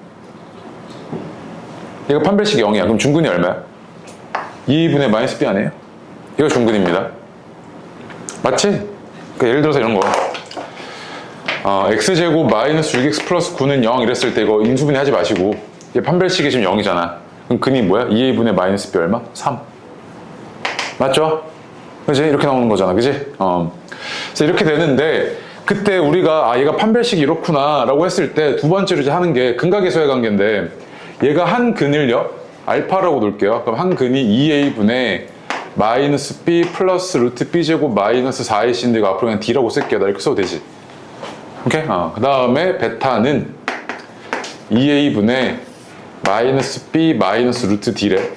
얘가 판별식 0이야. 그럼 중근이 얼마야? 2분의 마이너스 b 아니에요? 이거 중근입니다. 맞지? 그러니까 예를 들어서 이런 거. x제곱 마이너스 6x 플러스 9는 0 이랬을 때 이거 인수분해 하지 마시고 얘 판별식이 지금 0이잖아. 그럼 근이 뭐야? 2a분의 마이너스 b 얼마? 3. 맞죠? 그지? 이렇게 나오는 거잖아. 그지? 그래서 이렇게 되는데 그때 우리가 얘가 판별식이 이렇구나 라고 했을 때 두 번째로 이제 하는 게 근각에서의 관계인데 얘가 한 근을요 알파라고 놓을게요. 그럼 한 근이 2a분의 마이너스 b 플러스 루트 b제곱 마이너스 4ac인데 이거 앞으로 그냥 d라고 쓸게요. 나 이렇게 써도 되지. 오케이? 그 다음에 베타는 2a분의 마이너스 b 마이너스 루트 d래.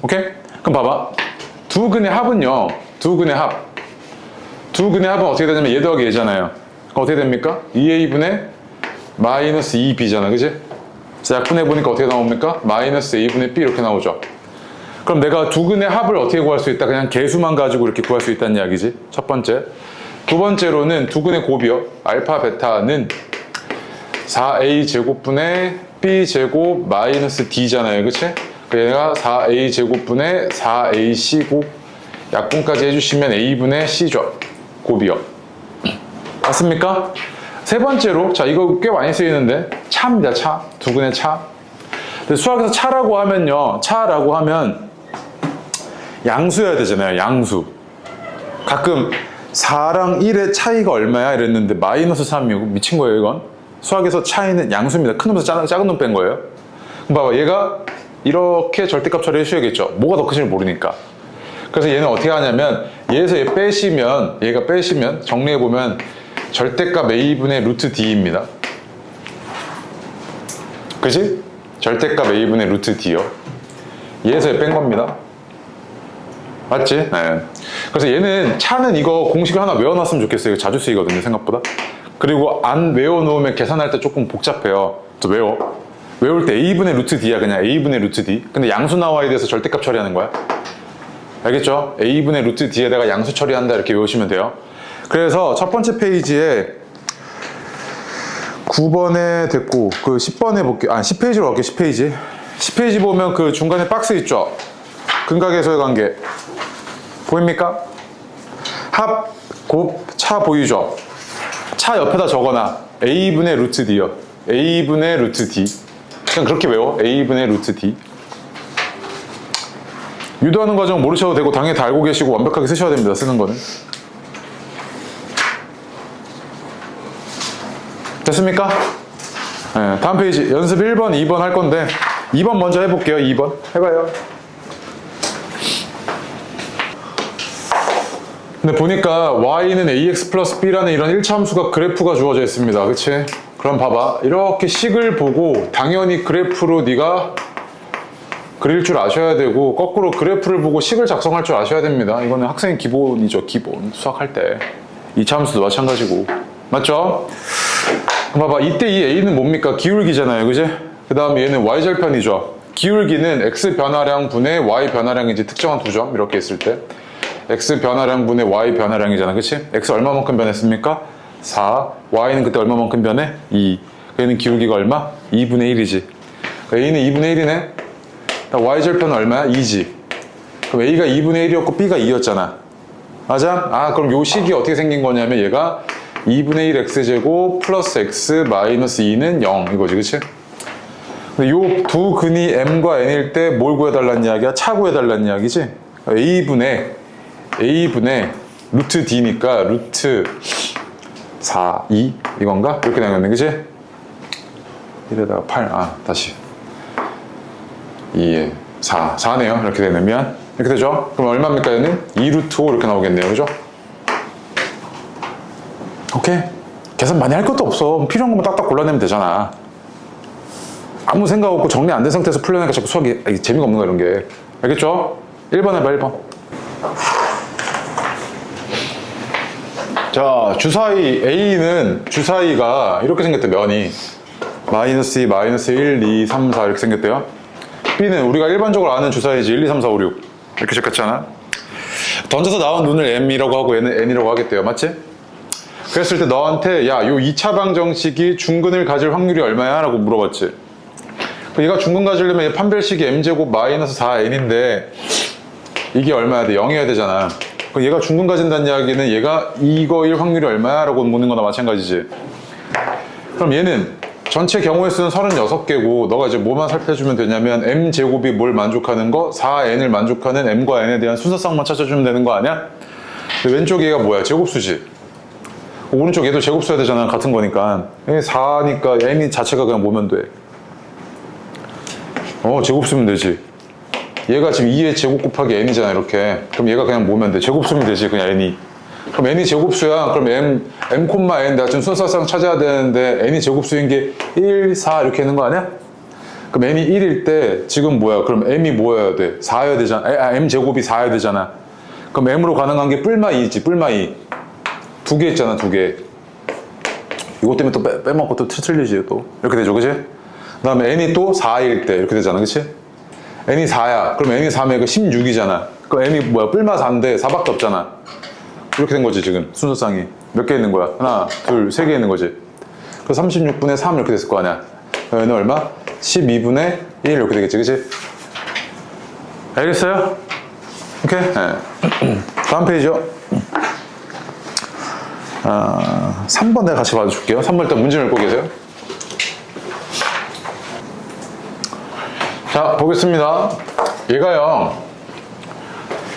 오케이? 그럼 봐봐. 두 근의 합은요. 두 근의 합. 두 근의 합은 어떻게 되냐면 얘 더하기 얘잖아요. 그럼 어떻게 됩니까? 2a분의 마이너스 2b잖아. 그지? 자, 약분해보니까 어떻게 나옵니까? 마이너스 a분의 b 이렇게 나오죠. 그럼 내가 두 근의 합을 어떻게 구할 수 있다? 그냥 개수만 가지고 이렇게 구할 수 있다는 이야기지. 첫 번째. 두 번째로는 두 근의 곱이요. 알파, 베타는 4a 제곱분의 b 제곱 마이너스 d잖아요. 그치? 얘가 4a 제곱분의 4ac 곱 약분까지 해주시면 a분의 c죠. 곱이요. 맞습니까? 세 번째로, 자, 이거 꽤 많이 쓰이는데, 차입니다, 차. 두 근의 차. 근데 수학에서 차라고 하면요, 차라고 하면 양수여야 되잖아요, 양수. 가끔 4랑 1의 차이가 얼마야? 이랬는데, 마이너스 3이고, 미친 거예요, 이건. 수학에서 차이는 양수입니다. 큰 놈에서 작은 놈 뺀 거예요. 그럼 봐봐, 얘가 이렇게 절대값 처리해 주셔야겠죠. 뭐가 더 큰지 모르니까. 그래서 얘는 어떻게 하냐면, 얘에서 얘 빼시면, 얘가 빼시면, 정리해보면, 절대값 a분의 루트 d입니다. 그지? 절대값 a분의 루트 d요. 얘에서 얘 뺀 겁니다. 맞지? 네. 그래서 얘는 차는 이거 공식을 하나 외워놨으면 좋겠어요. 이거 자주 쓰이거든요, 생각보다. 그리고 안 외워놓으면 계산할 때 조금 복잡해요. 또 외울 때 a분의 루트 d야. 그냥 a분의 루트 d. 근데 양수 나와야 돼서 절대값 처리하는 거야. 알겠죠? a분의 루트 d에다가 양수 처리한다 이렇게 외우시면 돼요. 그래서 첫 번째 페이지에 9번에 됐고 그 10번에 볼게요. 10페이지로 갈게요. 10페이지. 10페이지 보면 그 중간에 박스 있죠? 근각에서의 관계. 보입니까? 합, 곱, 차 보이죠? 차 옆에다 적어놔. a분의 루트 d요. a분의 루트 d. 그냥 그렇게 외워. a분의 루트 d. 유도하는 과정 모르셔도 되고 당연히 다 알고 계시고 완벽하게 쓰셔야 됩니다. 쓰는 거는. 됐습니까? 네, 다음 페이지 연습 1번, 2번 할 건데 2번 먼저 해볼게요. 2번 해봐요. 근데 보니까 y는 ax 플러스 b라는 이런 1차 함수가 그래프가 주어져 있습니다. 그치? 그럼 봐봐. 이렇게 식을 보고 당연히 그래프로 네가 그릴 줄 아셔야 되고 거꾸로 그래프를 보고 식을 작성할 줄 아셔야 됩니다. 이거는 학생의 기본이죠. 기본. 수학할 때 2차 함수도 마찬가지고. 맞죠? 봐봐. 이때 이 a는 뭡니까? 기울기잖아요. 그지? 그 다음에 얘는 y절편이죠. 기울기는 x 변화량 분의 y 변화량이지 특정한 두 점 이렇게 있을 때 x 변화량 분의 y 변화량이잖아. 그치? x 얼마만큼 변했습니까? 4. y는 그때 얼마만큼 변해? 2. 얘는 기울기가 얼마? 2분의 1이지. a는 2분의 1이네? y절편은 얼마야? 2지. 그럼 a가 2분의 1이었고 b가 2였잖아. 맞아? 그럼 요 식이 어떻게 생긴 거냐면 얘가 2분의 1 x제곱 플러스 x 마이너스 2는 0 이거지. 그치? 근데 요 두 근이 m과 n일 때 뭘 구해달라는 이야기야? 차 구해달라는 이야기지? a분의 루트 d니까 루트 4, 2 이건가? 이렇게 되겠네. 그치? 1에다가 8, 다시 2에 4, 4네요. 이렇게 되면 이렇게 되죠? 그럼 얼마입니까? 얘는 2루트 5 이렇게 나오겠네요. 그죠? 오케이? 계산 많이 할 것도 없어. 필요한 것만 딱딱 골라내면 되잖아. 아무 생각 없고 정리 안 된 상태에서 풀려니까 자꾸 수학이 재미가 없는 거야, 이런 게. 알겠죠? 1번 해봐, 1번. 자, 주사위 A는 주사위가 이렇게 생겼대, 면이. 마이너스 2, 마이너스 1, 2, 3, 4 이렇게 생겼대요. B는 우리가 일반적으로 아는 주사위지 1, 2, 3, 4, 5, 6 이렇게 적혔잖아. 던져서 나온 눈을 M이라고 하고 얘는 N이라고 하겠대요. 맞지? 그랬을 때 너한테 야, 요 2차 방정식이 중근을 가질 확률이 얼마야? 라고 물어봤지. 얘가 중근 가지려면 얘 판별식이 M제곱 마이너스 4N인데 이게 얼마야 돼? 0이어야 되잖아. 그럼 얘가 중근 가진다는 이야기는 얘가 이거일 확률이 얼마야? 라고 묻는 거나 마찬가지지. 그럼 얘는 전체 경우의 수는 36개고 너가 이제 뭐만 살펴주면 되냐면 M제곱이 뭘 만족하는 거? 4N을 만족하는 M과 N에 대한 순서쌍만 찾아주면 되는 거 아니야? 근데 왼쪽 얘가 뭐야? 제곱수지. 오른쪽 얘도 제곱수야 되잖아. 같은 거니까. 4니까 N이 자체가 그냥 모면 돼. 제곱수면 되지. 얘가 지금 2의 제곱 곱하기 N이잖아, 이렇게. 그럼 얘가 그냥 모면 돼. 제곱수면 되지, 그냥 N이. 그럼 N이 제곱수야. 그럼 M, N, 내가 지금 순서상 찾아야 되는데 N이 제곱수인 게 1, 4 이렇게 있는 거 아니야? 그럼 N이 1일 때 지금 뭐야? 그럼 M이 뭐여야 돼? 4여야 되잖아. M 제곱이 4여야 되잖아. 그럼 M으로 가능한 게 뿔마 2지, 뿔마 2. 두 개 있잖아, 두 개. 이것 때문에 또 빼먹고 또 틀리지, 또. 이렇게 되죠, 그치? 그 다음에 N이 또 4일 때 이렇게 되잖아, 그치? N이 4야. 그럼 N이 4면 이거 16이잖아. 그럼 N이 뭐야? 뿔마 4인데 4밖에 없잖아. 이렇게 된 거지, 지금. 순서상이. 몇 개 있는 거야? 하나, 둘, 세 개 있는 거지. 그래서 36분의 3 이렇게 됐을 거 아니야. 얘는 얼마? 12분의 1 이렇게 되겠지, 그치? 알겠어요? 오케이? 네. 다음 페이지요. 3번 내가 같이 봐줄게요. 3번 일단 문제 읽고 계세요. 자, 보겠습니다. 얘가요,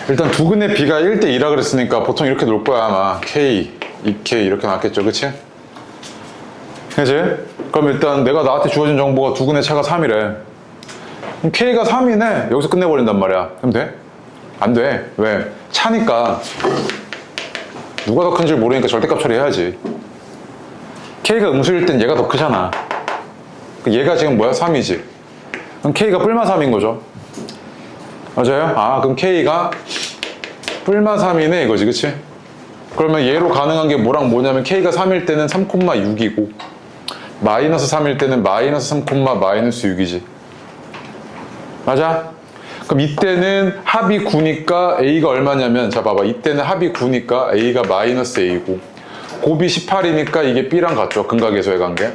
일단 두근의 B가 1대2라 그랬으니까 보통 이렇게 놓을 거야, 아마. K, 2K 이렇게 나왔겠죠, 그치? 그치? 그럼 일단 내가 나한테 주어진 정보가 두근의 차가 3이래. 그럼 K가 3이네? 여기서 끝내버린단 말이야. 그럼 돼? 안 돼. 왜? 차니까. 누가 더 큰지 모르니까 절대값 처리해야지. K가 음수일 땐 얘가 더 크잖아. 얘가 지금 뭐야? 3이지. 그럼 K가 뿔마 3인 거죠. 맞아요? 그럼 K가 뿔마 3이네 이거지, 그치? 그러면 얘로 가능한 게 뭐랑 뭐냐면 K가 3일 때는 3,6이고 마이너스 3일 때는 마이너스 3, 마이너스 6이지. 맞아? 그럼 이때는 합이 9니까 A가 얼마냐면, 자 봐봐, 이때는 합이 9니까 A가 마이너스 A고 곱이 18이니까 이게 B랑 같죠, 근각에서의 관계.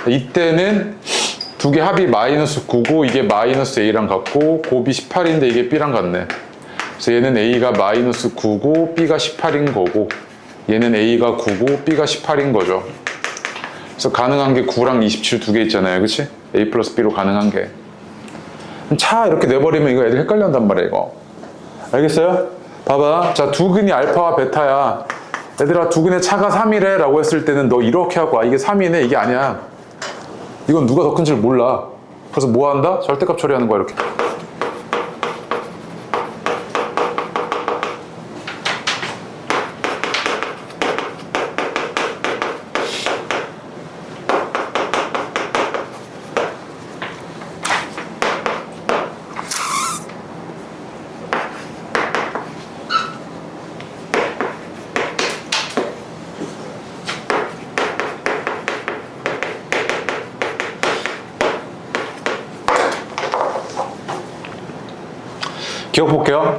이때는 두 개 합이 마이너스 9고 이게 마이너스 A랑 같고 곱이 18인데 이게 B랑 같네. 그래서 얘는 A가 마이너스 9고 B가 18인 거고 얘는 A가 9고 B가 18인 거죠. 그래서 가능한 게 9랑 27 두 개 있잖아요, 그치? A 플러스 B로 가능한 게. 차 이렇게 내버리면 이거 애들 헷갈려 한단 말이야, 이거. 알겠어요? 봐봐. 자, 두근이 알파와 베타야. 얘들아, 두근의 차가 3이래 라고 했을 때는 너 이렇게 하고, 이게 3이네 이게 아니야. 이건 누가 더 큰지를 몰라. 그래서 뭐 한다? 절대값 처리하는 거야, 이렇게. 기억 볼게요.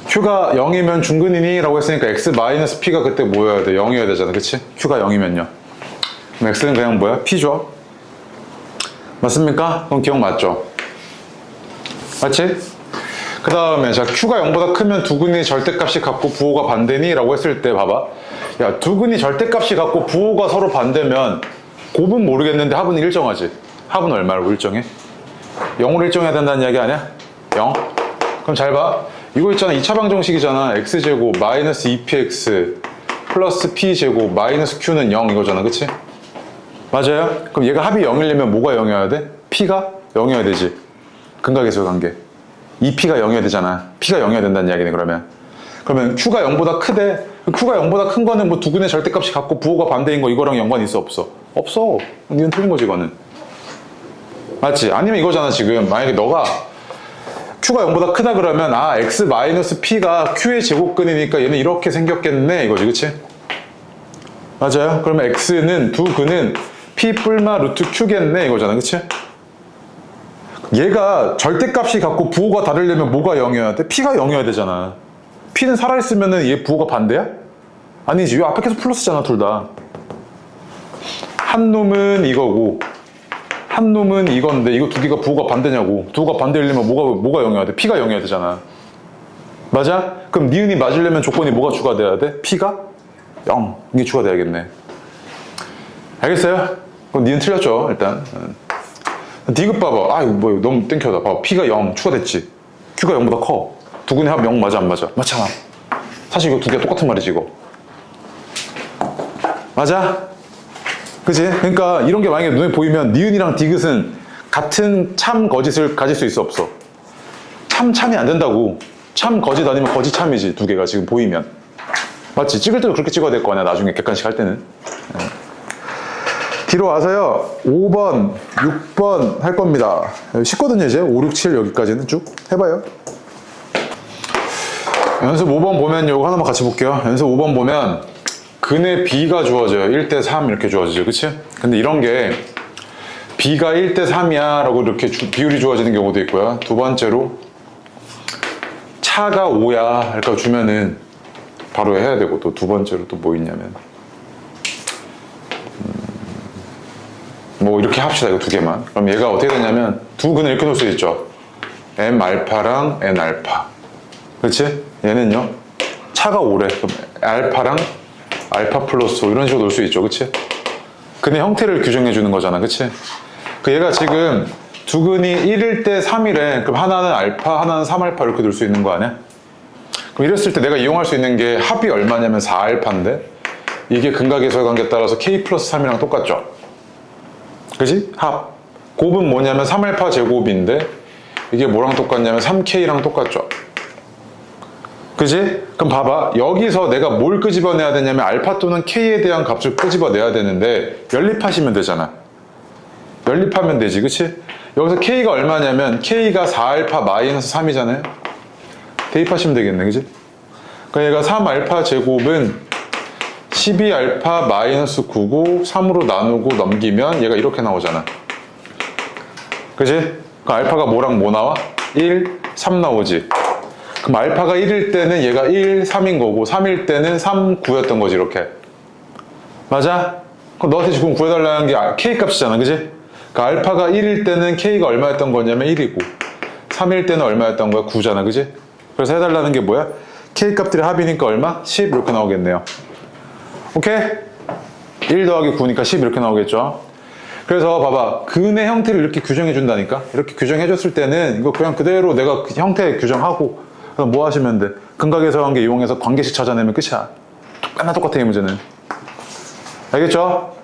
Q가 0이면 중근이니? 라고 했으니까 X-P가 그때 뭐여야 돼? 0이어야 되잖아, 그치? Q가 0이면요. 그럼 X는 그냥 뭐야? P죠? 맞습니까? 그럼 기억 맞죠? 맞지? 그 다음에 자, Q가 0보다 크면 두근이 절대값이 같고 부호가 반대니? 라고 했을 때 봐봐. 야, 두근이 절대값이 같고 부호가 서로 반대면 곱은 모르겠는데 합은 일정하지? 합은 얼마로 일정해? 0으로 일정해야 된다는 이야기 아니야? 0? 그럼 잘 봐. 이거 있잖아. 2차 방정식이잖아. x제곱 마이너스 2px 플러스 p제곱 마이너스 q는 0 이거잖아. 그치? 맞아요? 그럼 얘가 합이 0이려면 뭐가 0이어야 돼? p가 0이어야 되지. 근각에서의 관계. 2p가 0이어야 되잖아. p가 0이어야 된다는 이야기네, 그러면. 그러면 q가 0보다 크대. Q가 0보다 큰 거는 뭐 두근의 절대값이 같고 부호가 반대인 거 이거랑 연관이 있어 없어? 없어. 니는 틀린 거지 이거는. 맞지? 아니면 이거잖아 지금. 만약에 너가 Q가 0보다 크다 그러면 아 X-P가 Q의 제곱근이니까 얘는 이렇게 생겼겠네 이거지, 그치? 맞아요? 그러면 X는 두 근은 P 뿔마 루트 Q겠네 이거잖아, 그치? 얘가 절대값이 같고 부호가 다르려면 뭐가 0이어야 돼? P가 0이어야 되잖아. P는 살아있으면 얘 부호가 반대야? 아니지. 이 앞에 계속 플러스잖아 둘 다. 한 놈은 이거고 한 놈은 이건데 이거 두 개가 부호가 반대냐고. 부호가 반대려면 뭐가 0이어야 돼? P가 0이어야 되잖아. 맞아? 그럼 니은이 맞으려면 조건이 뭐가 추가돼야 돼? P가 0. 이게 추가돼야겠네. 알겠어요? 그럼 니은 틀렸죠 일단. 디귿 봐봐. 아 이거 뭐 너무 땡겨다. 봐봐. P가 0 추가됐지. Q가 0보다 커. 두근의 합 0 맞아 안 맞아? 맞잖아. 사실 이거 두 개 똑같은 말이지 이거. 맞아? 그치? 그러니까 이런 게 만약에 눈에 보이면 니은이랑 디귿은 같은 참 거짓을 가질 수 있어 없어? 참이 안 된다고. 참 거짓 아니면 거짓 참이지 두 개가 지금 보이면. 맞지? 찍을 때도 그렇게 찍어야 될 거 아니야 나중에 객관식 할 때는. 뒤로 와서요 5번, 6번 할 겁니다. 쉽거든요 이제 5, 6, 7 여기까지는 쭉 해봐요. 연습 5번 보면 요거 하나만 같이 볼게요. 연습 5번 보면 근의 B가 주어져요. 1대 3 이렇게 주어지죠, 그치? 근데 이런 게 B가 1대 3이야 라고 이렇게 비율이 주어지는 경우도 있고요. 두 번째로 차가 5야 이렇게 주면은 바로 해야 되고, 또 두 번째로 또 뭐 있냐면 뭐 이렇게 합시다 이거 두 개만. 그럼 얘가 어떻게 되냐면 두 근을 이렇게 놓을 수 있죠. M 알파랑 N 알파. 그치? 얘는요 차가 5래. 그럼 알파랑 알파 플러스 5 이런 식으로 놓을 수 있죠, 그치? 근의 형태를 규정해 주는 거잖아, 그치? 그 얘가 지금 두 근이 1일 때 3이래. 그럼 하나는 알파, 하나는 3알파 이렇게 놓을 수 있는 거 아니야? 그럼 이랬을 때 내가 이용할 수 있는 게 합이 얼마냐면 4알파인데 이게 근각에서의 관계에 따라서 K 플러스 3이랑 똑같죠? 그지? 합. 곱은 뭐냐면 3알파 제곱인데 이게 뭐랑 똑같냐면 3K랑 똑같죠? 그지? 그럼 봐봐. 여기서 내가 뭘 끄집어내야 되냐면 알파 또는 K에 대한 값을 끄집어내야 되는데 연립하시면 되잖아. 연립하면 되지, 그치? 여기서 K가 얼마냐면 K가 4알파 마이너스 3이잖아요. 대입하시면 되겠네, 그치? 그러니까 얘가 3알파 제곱은 12알파 마이너스 9고 3으로 나누고 넘기면 얘가 이렇게 나오잖아. 그치? 그럼 알파가 뭐랑 뭐 나와? 1, 3 나오지. 그럼 알파가 1일 때는 얘가 1, 3인 거고 3일 때는 3, 9였던 거지 이렇게. 맞아? 그럼 너한테 지금 구해달라는 게 K 값이잖아, 그치? 그러니까 알파가 1일 때는 K가 얼마였던 거냐면 1이고 3일 때는 얼마였던 거야? 9잖아, 그치? 그래서 해달라는 게 뭐야? K 값들의 합이니까 얼마? 10 이렇게 나오겠네요. 오케이? 1 더하기 9니까 10 이렇게 나오겠죠? 그래서 봐봐. 근의 형태를 이렇게 규정해 준다니까? 이렇게 규정해 줬을 때는 이거 그냥 그대로 내가 그 형태 규정하고 그럼 뭐 하시면 돼? 근각에서 관계 이용해서 관계식 찾아내면 끝이야. 맨날 똑같아 이 문제는. 알겠죠?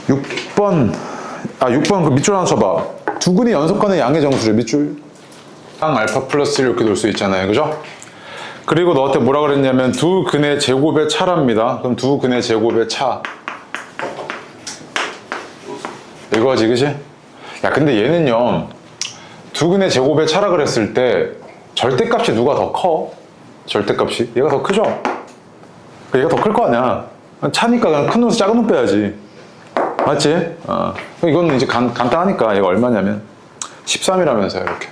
6번 그 밑줄 하나 쳐봐. 두 근이 연속하는 양의 정수를 밑줄 랑 알파 플러스 1 이렇게 놓을 수 있잖아요, 그죠? 그리고 너한테 뭐라 그랬냐면 두 근의 제곱의 차랍니다. 그럼 두 근의 제곱의 차 이거지, 그치? 야 근데 얘는요 두 근의 제곱의 차라 그랬을 때 절대값이 누가 더 커? 절대값이? 얘가 더 크죠? 얘가 더 클 거 아니야. 차니까 그냥 큰 놈에서 작은 놈 빼야지. 맞지? 이건 이제 간단하니까 얘가 얼마냐면 13이라면서요 이렇게.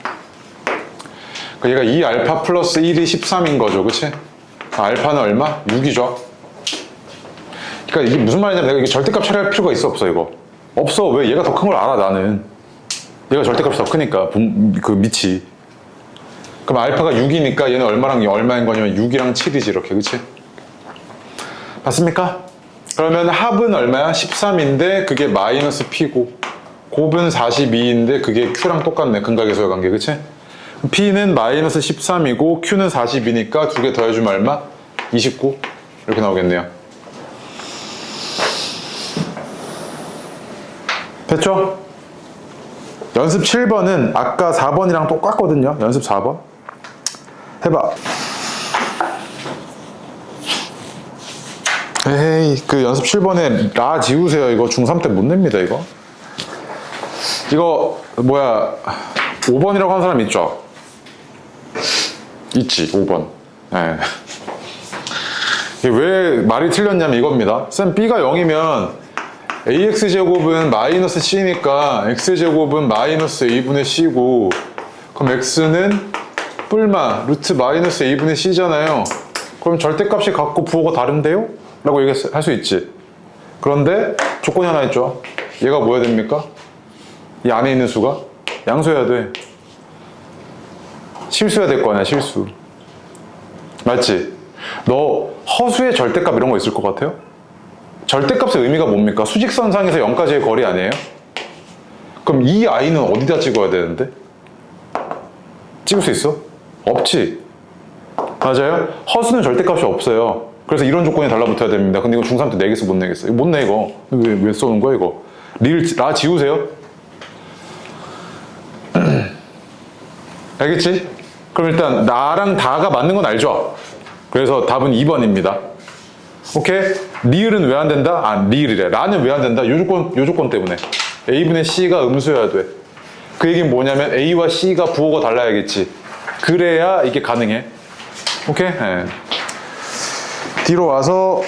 얘가 2알파 플러스 1이 13인 거죠, 그치? 알파는 얼마? 6이죠. 그러니까 이게 무슨 말이냐면 내가 이게 절대값 처리할 필요가 있어 없어 이거? 없어. 왜? 얘가 더 큰 걸 알아 나는. 얘가 절대값이 더 크니까 그 밑이. 그럼 알파가 6이니까 얘는 얼마랑 얼마인 거냐면 6이랑 7이지 이렇게, 그치? 맞습니까? 그러면 합은 얼마야? 13인데 그게 마이너스 P고 곱은 42인데 그게 Q랑 똑같네. 근각에서의 관계, 그치? P는 마이너스 13이고 Q는 40이니까 두 개 더해주면 얼마? 29 이렇게 나오겠네요. 됐죠? 연습 7번은 아까 4번이랑 똑같거든요. 연습 4번 해봐. 에이, 그 연습 7번에 라 지우세요. 이거 중3 때 못 냅니다, 이거. 이거, 뭐야, 5번이라고 하는 사람 있죠? 있지, 5번. 네. 이게 왜 말이 틀렸냐면 이겁니다. 쌤, B가 0이면 AX제곱은 마이너스 C니까 X제곱은 마이너스 A분의 C고, 그럼 X는 뿔마 루트 마이너스 A분의 C잖아요. 그럼 절대값이 같고 부호가 다른데요? 라고 얘기할 수 있지. 그런데 조건이 하나 있죠. 얘가 뭐야 됩니까? 이 안에 있는 수가 양수여야 돼. 실수여야 될 거 아니야, 실수. 맞지? 너 허수의 절대값 이런 거 있을 것 같아요? 절대값의 의미가 뭡니까? 수직선상에서 0까지의 거리 아니에요? 그럼 이 i는 어디다 찍어야 되는데? 찍을 수 있어? 없지. 맞아요? 허수는 절대값이 없어요. 그래서 이런 조건이 달라붙어야 됩니다. 근데 이거 중3 때 내겠어, 못 내겠어? 이거 못 내, 이거. 왜 써는 거야, 이거? 라 지우세요? 알겠지? 그럼 일단 나랑 다가 맞는 건 알죠? 그래서 답은 2번입니다. 오케이? 리을은 왜 안 된다? 아, 리을이래. 라는 왜 안 된다? 요 조건 때문에. A분의 C가 음수여야 돼. 그 얘기는 뭐냐면 A와 C가 부호가 달라야겠지. 그래야 이게 가능해. 오케이? 네. 뒤로 와서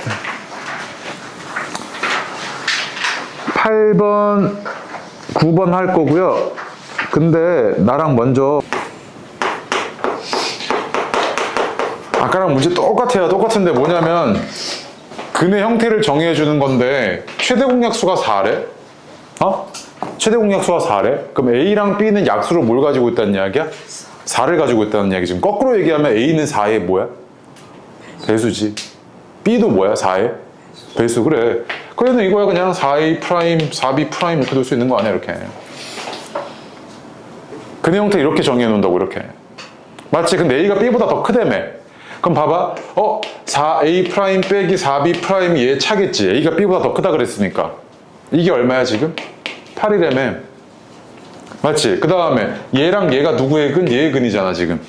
8번, 9번 할 거고요. 근데 나랑 먼저 아까랑 문제 똑같아요. 똑같은데 뭐냐면 근의 형태를 정의해 주는 건데 최대 공약수가 4래? 어? 최대 공약수가 4래? 그럼 A랑 B는 약수로 뭘 가지고 있다는 이야기야? 4를 가지고 있다는 이야기. 지금 거꾸로 얘기하면 A는 4의 뭐야? 배수지. B도 뭐야? 4의 배수. 그래. 그래도 이거야 그냥 4A 프라임, 4B 프라임 이렇게 둘 수 있는 거 아니야? 이렇게. 근의 형태 이렇게 정의해 놓는다고 이렇게. 맞지? 근데 A가 B보다 더 크다며. 그럼 봐봐. 4A 프라임 빼기 4B 프라임이 얘 차겠지. A가 B보다 더 크다 그랬으니까. 이게 얼마야 지금? 8이라며. 맞지? 그 다음에 얘랑 얘가 누구의 근? 얘의 근이잖아 지금.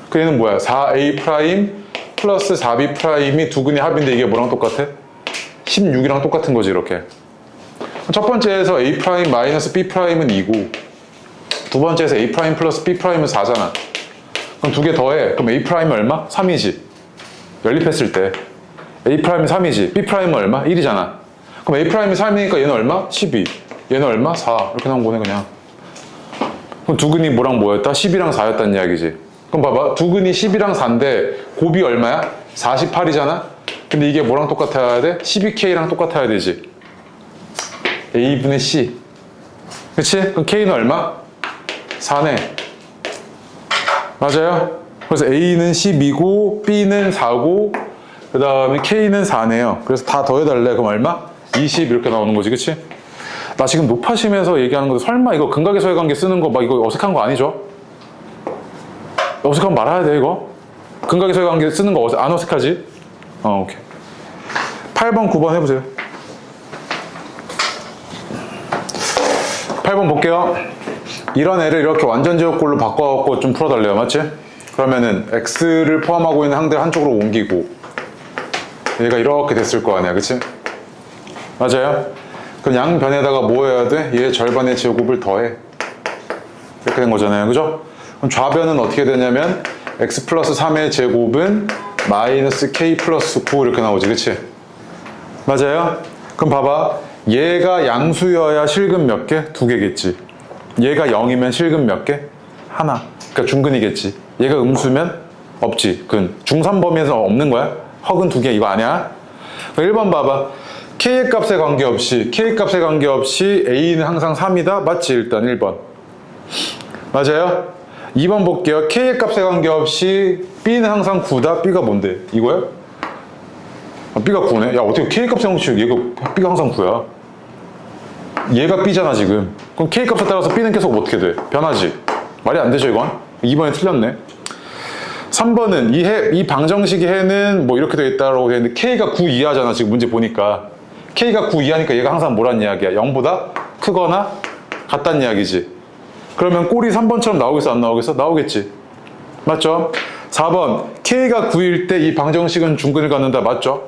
그 얘는 뭐야? 4A 프라임 플러스 4B 프라임이 두 근이 합인데 이게 뭐랑 똑같아? 16이랑 똑같은 거지 이렇게. 첫 번째에서 A 프라임 마이너스 B 프라임은 2고 두 번째에서 A 프라임 플러스 B 프라임은 4잖아. 그럼 두 개 더해. 그럼 A 프라임은 얼마? 3이지. 연립했을 때 A 프라임이 3이지. B 프라임은 얼마? 1이잖아. 그럼 A 프라임이 3이니까 얘는 얼마? 12. 얘는 얼마? 4. 이렇게 나온 거네 그냥. 그럼 두 근이 뭐랑 뭐였다? 10이랑 4였다는 이야기지. 그럼 봐봐. 두 근이 10이랑 4인데 곱이 얼마야? 48이잖아? 근데 이게 뭐랑 똑같아야 돼? 12K랑 똑같아야 되지. A분의 C. 그치? 그럼 K는 얼마? 4네. 맞아요? 그래서 A는 12고 B는 4고 그 다음에 K는 4네요. 그래서 다 더해달래. 그럼 얼마? 20 이렇게 나오는 거지. 그치? 나 지금 높아시면서 얘기하는 건데 설마 이거 근각의 서해관계 쓰는 거 막 이거 어색한 거 아니죠? 어색하면 말아야 돼 이거. 근각의 서해관계 쓰는 거 안 어색하지? 오케이. 8번 9번 해보세요. 8번 볼게요. 이런 애를 이렇게 완전 제곱꼴로 바꿔갖고 좀 풀어달래요. 맞지? 그러면은 x를 포함하고 있는 항들 한쪽으로 옮기고 얘가 이렇게 됐을 거 아니야. 그치? 맞아요? 그럼 양변에다가 뭐 해야 돼? 얘 절반의 제곱을 더해. 이렇게 된 거잖아요. 그죠? 그럼 좌변은 어떻게 되냐면 x 플러스 3의 제곱은 마이너스 k 플러스 9 이렇게 나오지. 그치? 맞아요? 그럼 봐봐. 얘가 양수여야 실근 몇 개? 2개겠지. 얘가 0이면 실근 몇 개? 하나. 그러니까 중근이겠지. 얘가 음수면 없지. 근. 중3 범위에서 없는 거야? 허근 2개 이거 아니야? 1번 봐봐. K의 값에 관계없이 A는 항상 3이다? 맞지? 일단 1번. 맞아요? 2번 볼게요. K의 값에 관계없이 B는 항상 9다? B가 뭔데? 이거야? B가 9네? 야 어떻게 K의 값에 관계없이 얘가 B가 항상 9야? 얘가 B잖아 지금. 그럼 K 값에 따라서 B는 계속 어떻게 돼? 변하지? 말이 안 되죠 이건? 2번에 틀렸네. 3번은 이 방정식의 해는 뭐 이렇게 되어 있다고 되어 있는데 K가 9 이하잖아 지금 문제 보니까. K가 9 이하니까 얘가 항상 뭐란 이야기야? 0보다 크거나 같다는 이야기지. 그러면 꼴이 3번처럼 나오겠어 안 나오겠어? 나오겠지. 맞죠? 4번 K가 9일 때 이 방정식은 중근을 갖는다. 맞죠?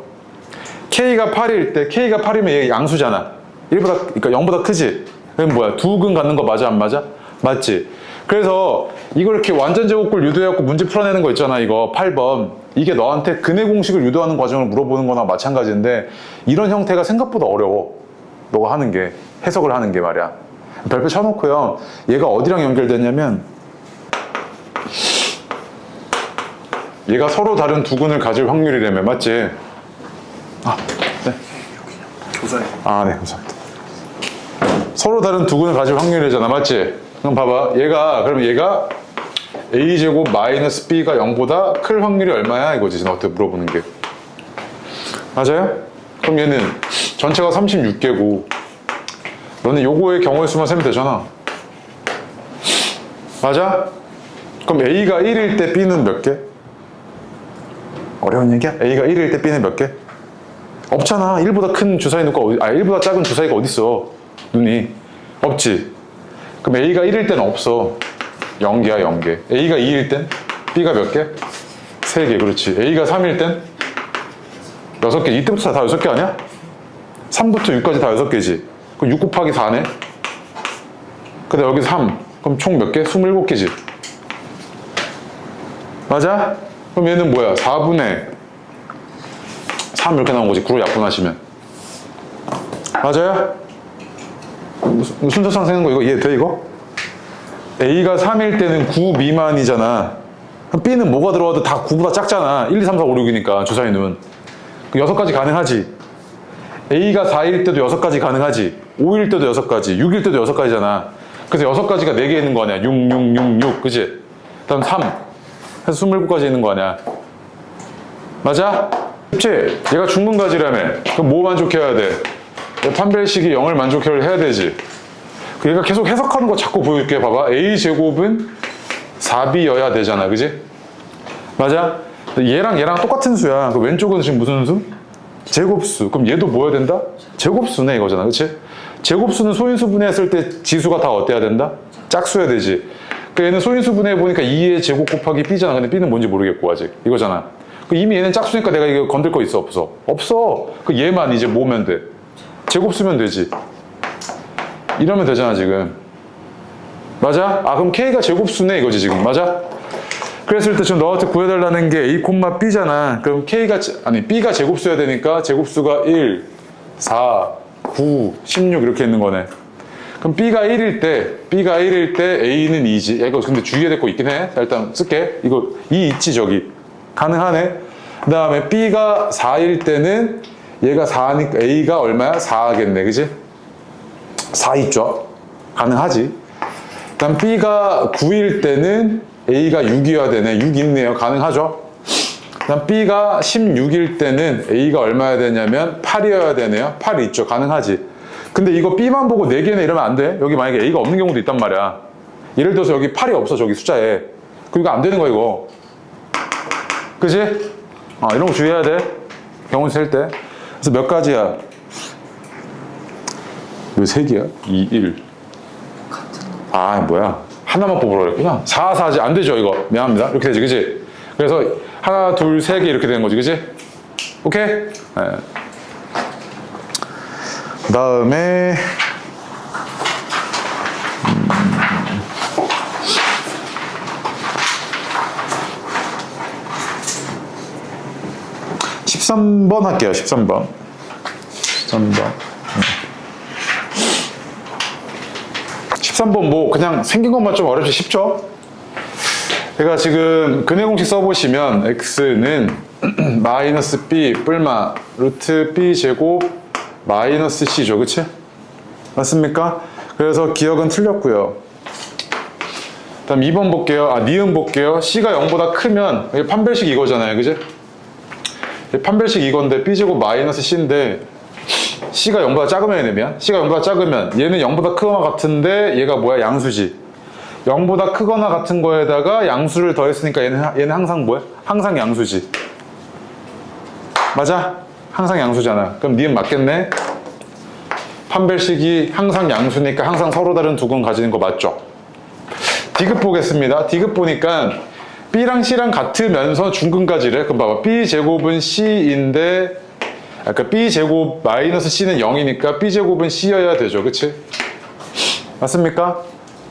K가 8일 때 K가 8이면 얘 양수잖아. 1보다 그러니까 0보다 크지? 그럼 뭐야? 두근 갖는 거 맞아 안 맞아? 맞지? 그래서 이걸 이렇게 완전 제곱꼴 유도해갖고 문제 풀어내는 거 있잖아. 이거 8번. 이게 너한테 근의 공식을 유도하는 과정을 물어보는 거나 마찬가지인데 이런 형태가 생각보다 어려워. 너가 하는 게 해석을 하는 게 말이야. 별표 쳐놓고요. 얘가 어디랑 연결되냐면 얘가 서로 다른 두근을 가질 확률이라며. 맞지? 아, 네. 교사님. 아, 네. 감사합니다. 서로 다른 두근을 가질 확률이잖아. 맞지? 그럼 봐봐. 그럼 얘가 a제곱 마이너스 b가 0보다 클 확률이 얼마야? 이거지. 너한테 물어보는 게. 맞아요? 그럼 얘는 전체가 36개고 너는 요거의 경우의 수만 세면 되잖아. 맞아? 그럼 a가 1일 때 b는 몇 개? 어려운 얘기야? a가 1일 때 b는 몇 개? 없잖아. 1보다 큰 주사위 놓고 1보다 작은 주사위가 어딨어. 눈이. 없지. 그럼 a가 1일 때는 없어. 0개야 0개. a가 2일 땐 b가 몇 개? 3개. 그렇지. a가 3일 땐 6개. 이때부터 다 6개 아니야? 3부터 6까지 다 6개지. 그럼 6 곱하기 4네. 근데 여기 3. 그럼 총 몇 개? 27개지. 맞아? 그럼 얘는 뭐야? 4분의 3 이렇게 나온 거지. 9로 약분하시면. 맞아요? 순서상 세는 거 이거 이해돼 이거? A가 3일 때는 9 미만이잖아. 그럼 B는 뭐가 들어와도 다 9보다 작잖아. 1, 2, 3, 4, 5, 6이니까 주사위는. 6가지 가능하지. A가 4일 때도 6가지 가능하지. 5일 때도 6가지. 6일 때도 6가지잖아. 그래서 6가지가 4개 있는 거 아니야. 6, 6, 6, 6. 그치? 다음 3. 해서 27가지 있는 거 아니야. 맞아? 그치? 얘가 중분가지라며. 그럼 뭐 만족해야 돼? 판별식이 0을 만족해야 되지. 얘가 계속 해석하는 거 자꾸 보여줄게. 봐봐. A제곱은 4B여야 되잖아. 그지? 맞아? 얘랑 똑같은 수야. 그 왼쪽은 지금 무슨 수? 제곱수. 그럼 얘도 뭐 해야 된다? 제곱수네 이거잖아. 그치? 제곱수는 소인수 분해했을 때 지수가 다 어때야 된다? 짝수여야 되지. 그 얘는 소인수 분해해보니까 2의 제곱 곱하기 B잖아. 근데 B는 뭔지 모르겠고 아직. 이거잖아. 이미 얘는 짝수니까 내가 이거 건들 거 있어? 없어? 없어. 그 얘만 이제 모으면 돼. 제곱 쓰면 되지. 이러면 되잖아 지금. 맞아? 그럼 K가 제곱수네 이거지 지금. 맞아? 그랬을 때 지금 너한테 구해달라는 게 A, B잖아. 그럼 B가 제곱수여야 되니까 제곱수가 1, 4, 9, 16 이렇게 있는 거네. 그럼 B가 1일 때 A는 2지. 야, 이거 근데 주의해야 될 거 있긴 해. 자, 일단 쓸게. 이거 2 있지 저기. 가능하네. 그 다음에 B가 4일 때는 얘가 4니까 A가 얼마야? 4겠네. 그지? 4 있죠? 가능하지. 그 다음 B가 9일 때는 A가 6이어야 되네. 6 있네요. 가능하죠? 그 다음 B가 16일 때는 A가 얼마여야 되냐면 8이어야 되네요. 8 있죠. 가능하지. 근데 이거 B만 보고 4개네 이러면 안 돼. 여기 만약에 A가 없는 경우도 있단 말이야. 예를 들어서 여기 8이 없어. 저기 숫자에. 그러니까 안 되는 거야 이거. 그지? 이런 거 주의해야 돼. 경우 셀 때. 그래서 몇 가지야? 왜 3개야? 2, 1. 뭐야. 하나만 뽑으라 그랬구나. 4, 4지. 안 되죠, 이거. 미안합니다. 이렇게 되지, 그지? 그래서 하나, 둘, 3개 이렇게 되는 거지, 그지? 오케이? 네. 그 다음에, 13번 할게요, 13번. 13번 뭐 그냥 생긴 것만 좀 어렵지 쉽죠? 제가 지금 근해 공식 써보시면 x는 마이너스 b 뿔마 루트 b 제곱 마이너스 c죠, 그치? 맞습니까? 그래서 기억은 틀렸고요. 다음 2번 볼게요. 니은 볼게요. c가 0보다 크면 판별식 이거잖아요, 그치? 판별식 이건데 b 제곱 마이너스 c인데 C가 0보다 작으면 얘는 C가 0보다 작으면 얘는 0보다 크거나 같은데 얘가 뭐야? 양수지. 0보다 크거나 같은 거에다가 양수를 더했으니까 얘는 항상 뭐야? 항상 양수지. 맞아? 항상 양수잖아. 그럼 니은 맞겠네? 판별식이 항상 양수니까 항상 서로 다른 두근 가지는 거 맞죠? D급 보겠습니다. D급 보니까 B랑 C랑 같으면서 중근가지래. 그럼 봐봐. B제곱은 C인데 아까 B제곱 마이너스 C는 0이니까 B제곱은 C여야 되죠. 그치? 맞습니까?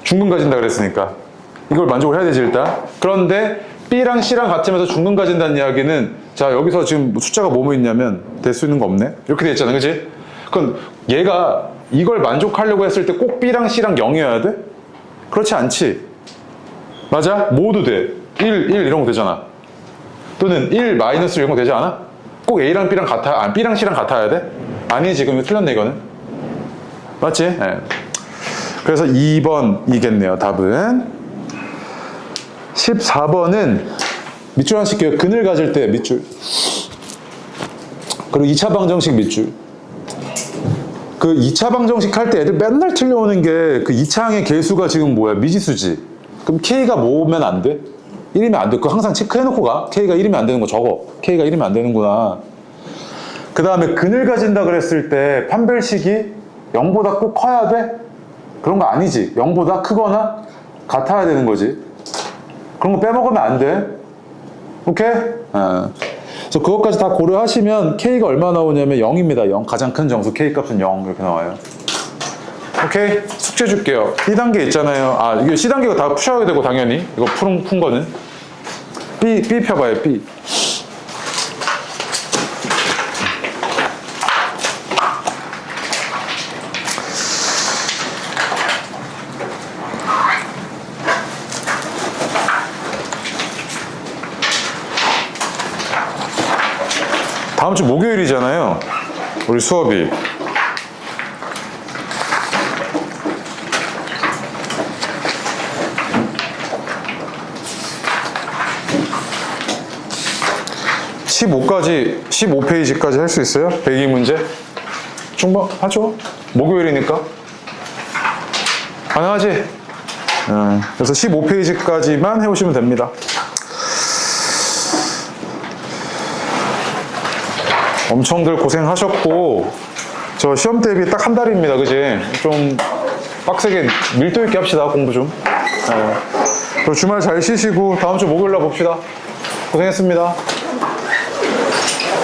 중근 가진다 그랬으니까. 이걸 만족을 해야 되지, 일단. 그런데 B랑 C랑 같으면서 중근 가진다는 이야기는, 자, 여기서 지금 숫자가 뭐뭐 있냐면, 될 수 있는 거 없네? 이렇게 돼 있잖아, 그치? 그럼 얘가 이걸 만족하려고 했을 때 꼭 B랑 C랑 0이어야 돼? 그렇지 않지? 맞아? 모두 돼. 1 이런 거 되잖아. 또는 1 마이너스 이런 거 되지 않아? 꼭 A랑 B랑 같아, B랑 C랑 같아야 돼? 아니지, 그럼 이거 틀렸네, 이거는. 맞지? 네. 그래서 2번이겠네요, 답은. 14번은 밑줄 하나씩 껴요. 근을 가질 때 밑줄. 그리고 2차 방정식 밑줄. 그 2차 방정식 할 때 애들 맨날 틀려오는 게 그 2차항의 개수가 지금 뭐야? 미지수지. 그럼 K가 뭐면 안 돼? 1이면 안 돼. 그거 항상 체크해놓고 가. K가 1이면 안 되는 거 적어. K가 1이면 안 되는구나. 그 다음에 근을 가진다 그랬을 때 판별식이 0보다 꼭 커야 돼? 그런 거 아니지. 0보다 크거나 같아야 되는 거지. 그런 거 빼먹으면 안 돼. 오케이? 그래서 그것까지 다 고려하시면 K가 얼마 나오냐면 0입니다. 0. 가장 큰 정수 K 값은 0 이렇게 나와요. 오케이? 숙제 줄게요. B단계 있잖아요. 아, 이게 C단계가 다 푸셔야 되고 당연히. 이거 푼 거는. B 펴봐요. B. 다음 주 목요일이잖아요. 우리 수업이. (15까지) 15페이지까지 할 수 있어요? 배기 문제? 충분하죠? 목요일이니까. 가능하지? 그래서 15페이지까지만 해오시면 됩니다. 엄청들 고생하셨고, 저 시험 대비 딱 한 달입니다. 그지? 좀 빡세게 밀도 있게 합시다. 공부 좀. 그리고 주말 잘 쉬시고 다음 주 목요일 날 봅시다. 고생했습니다.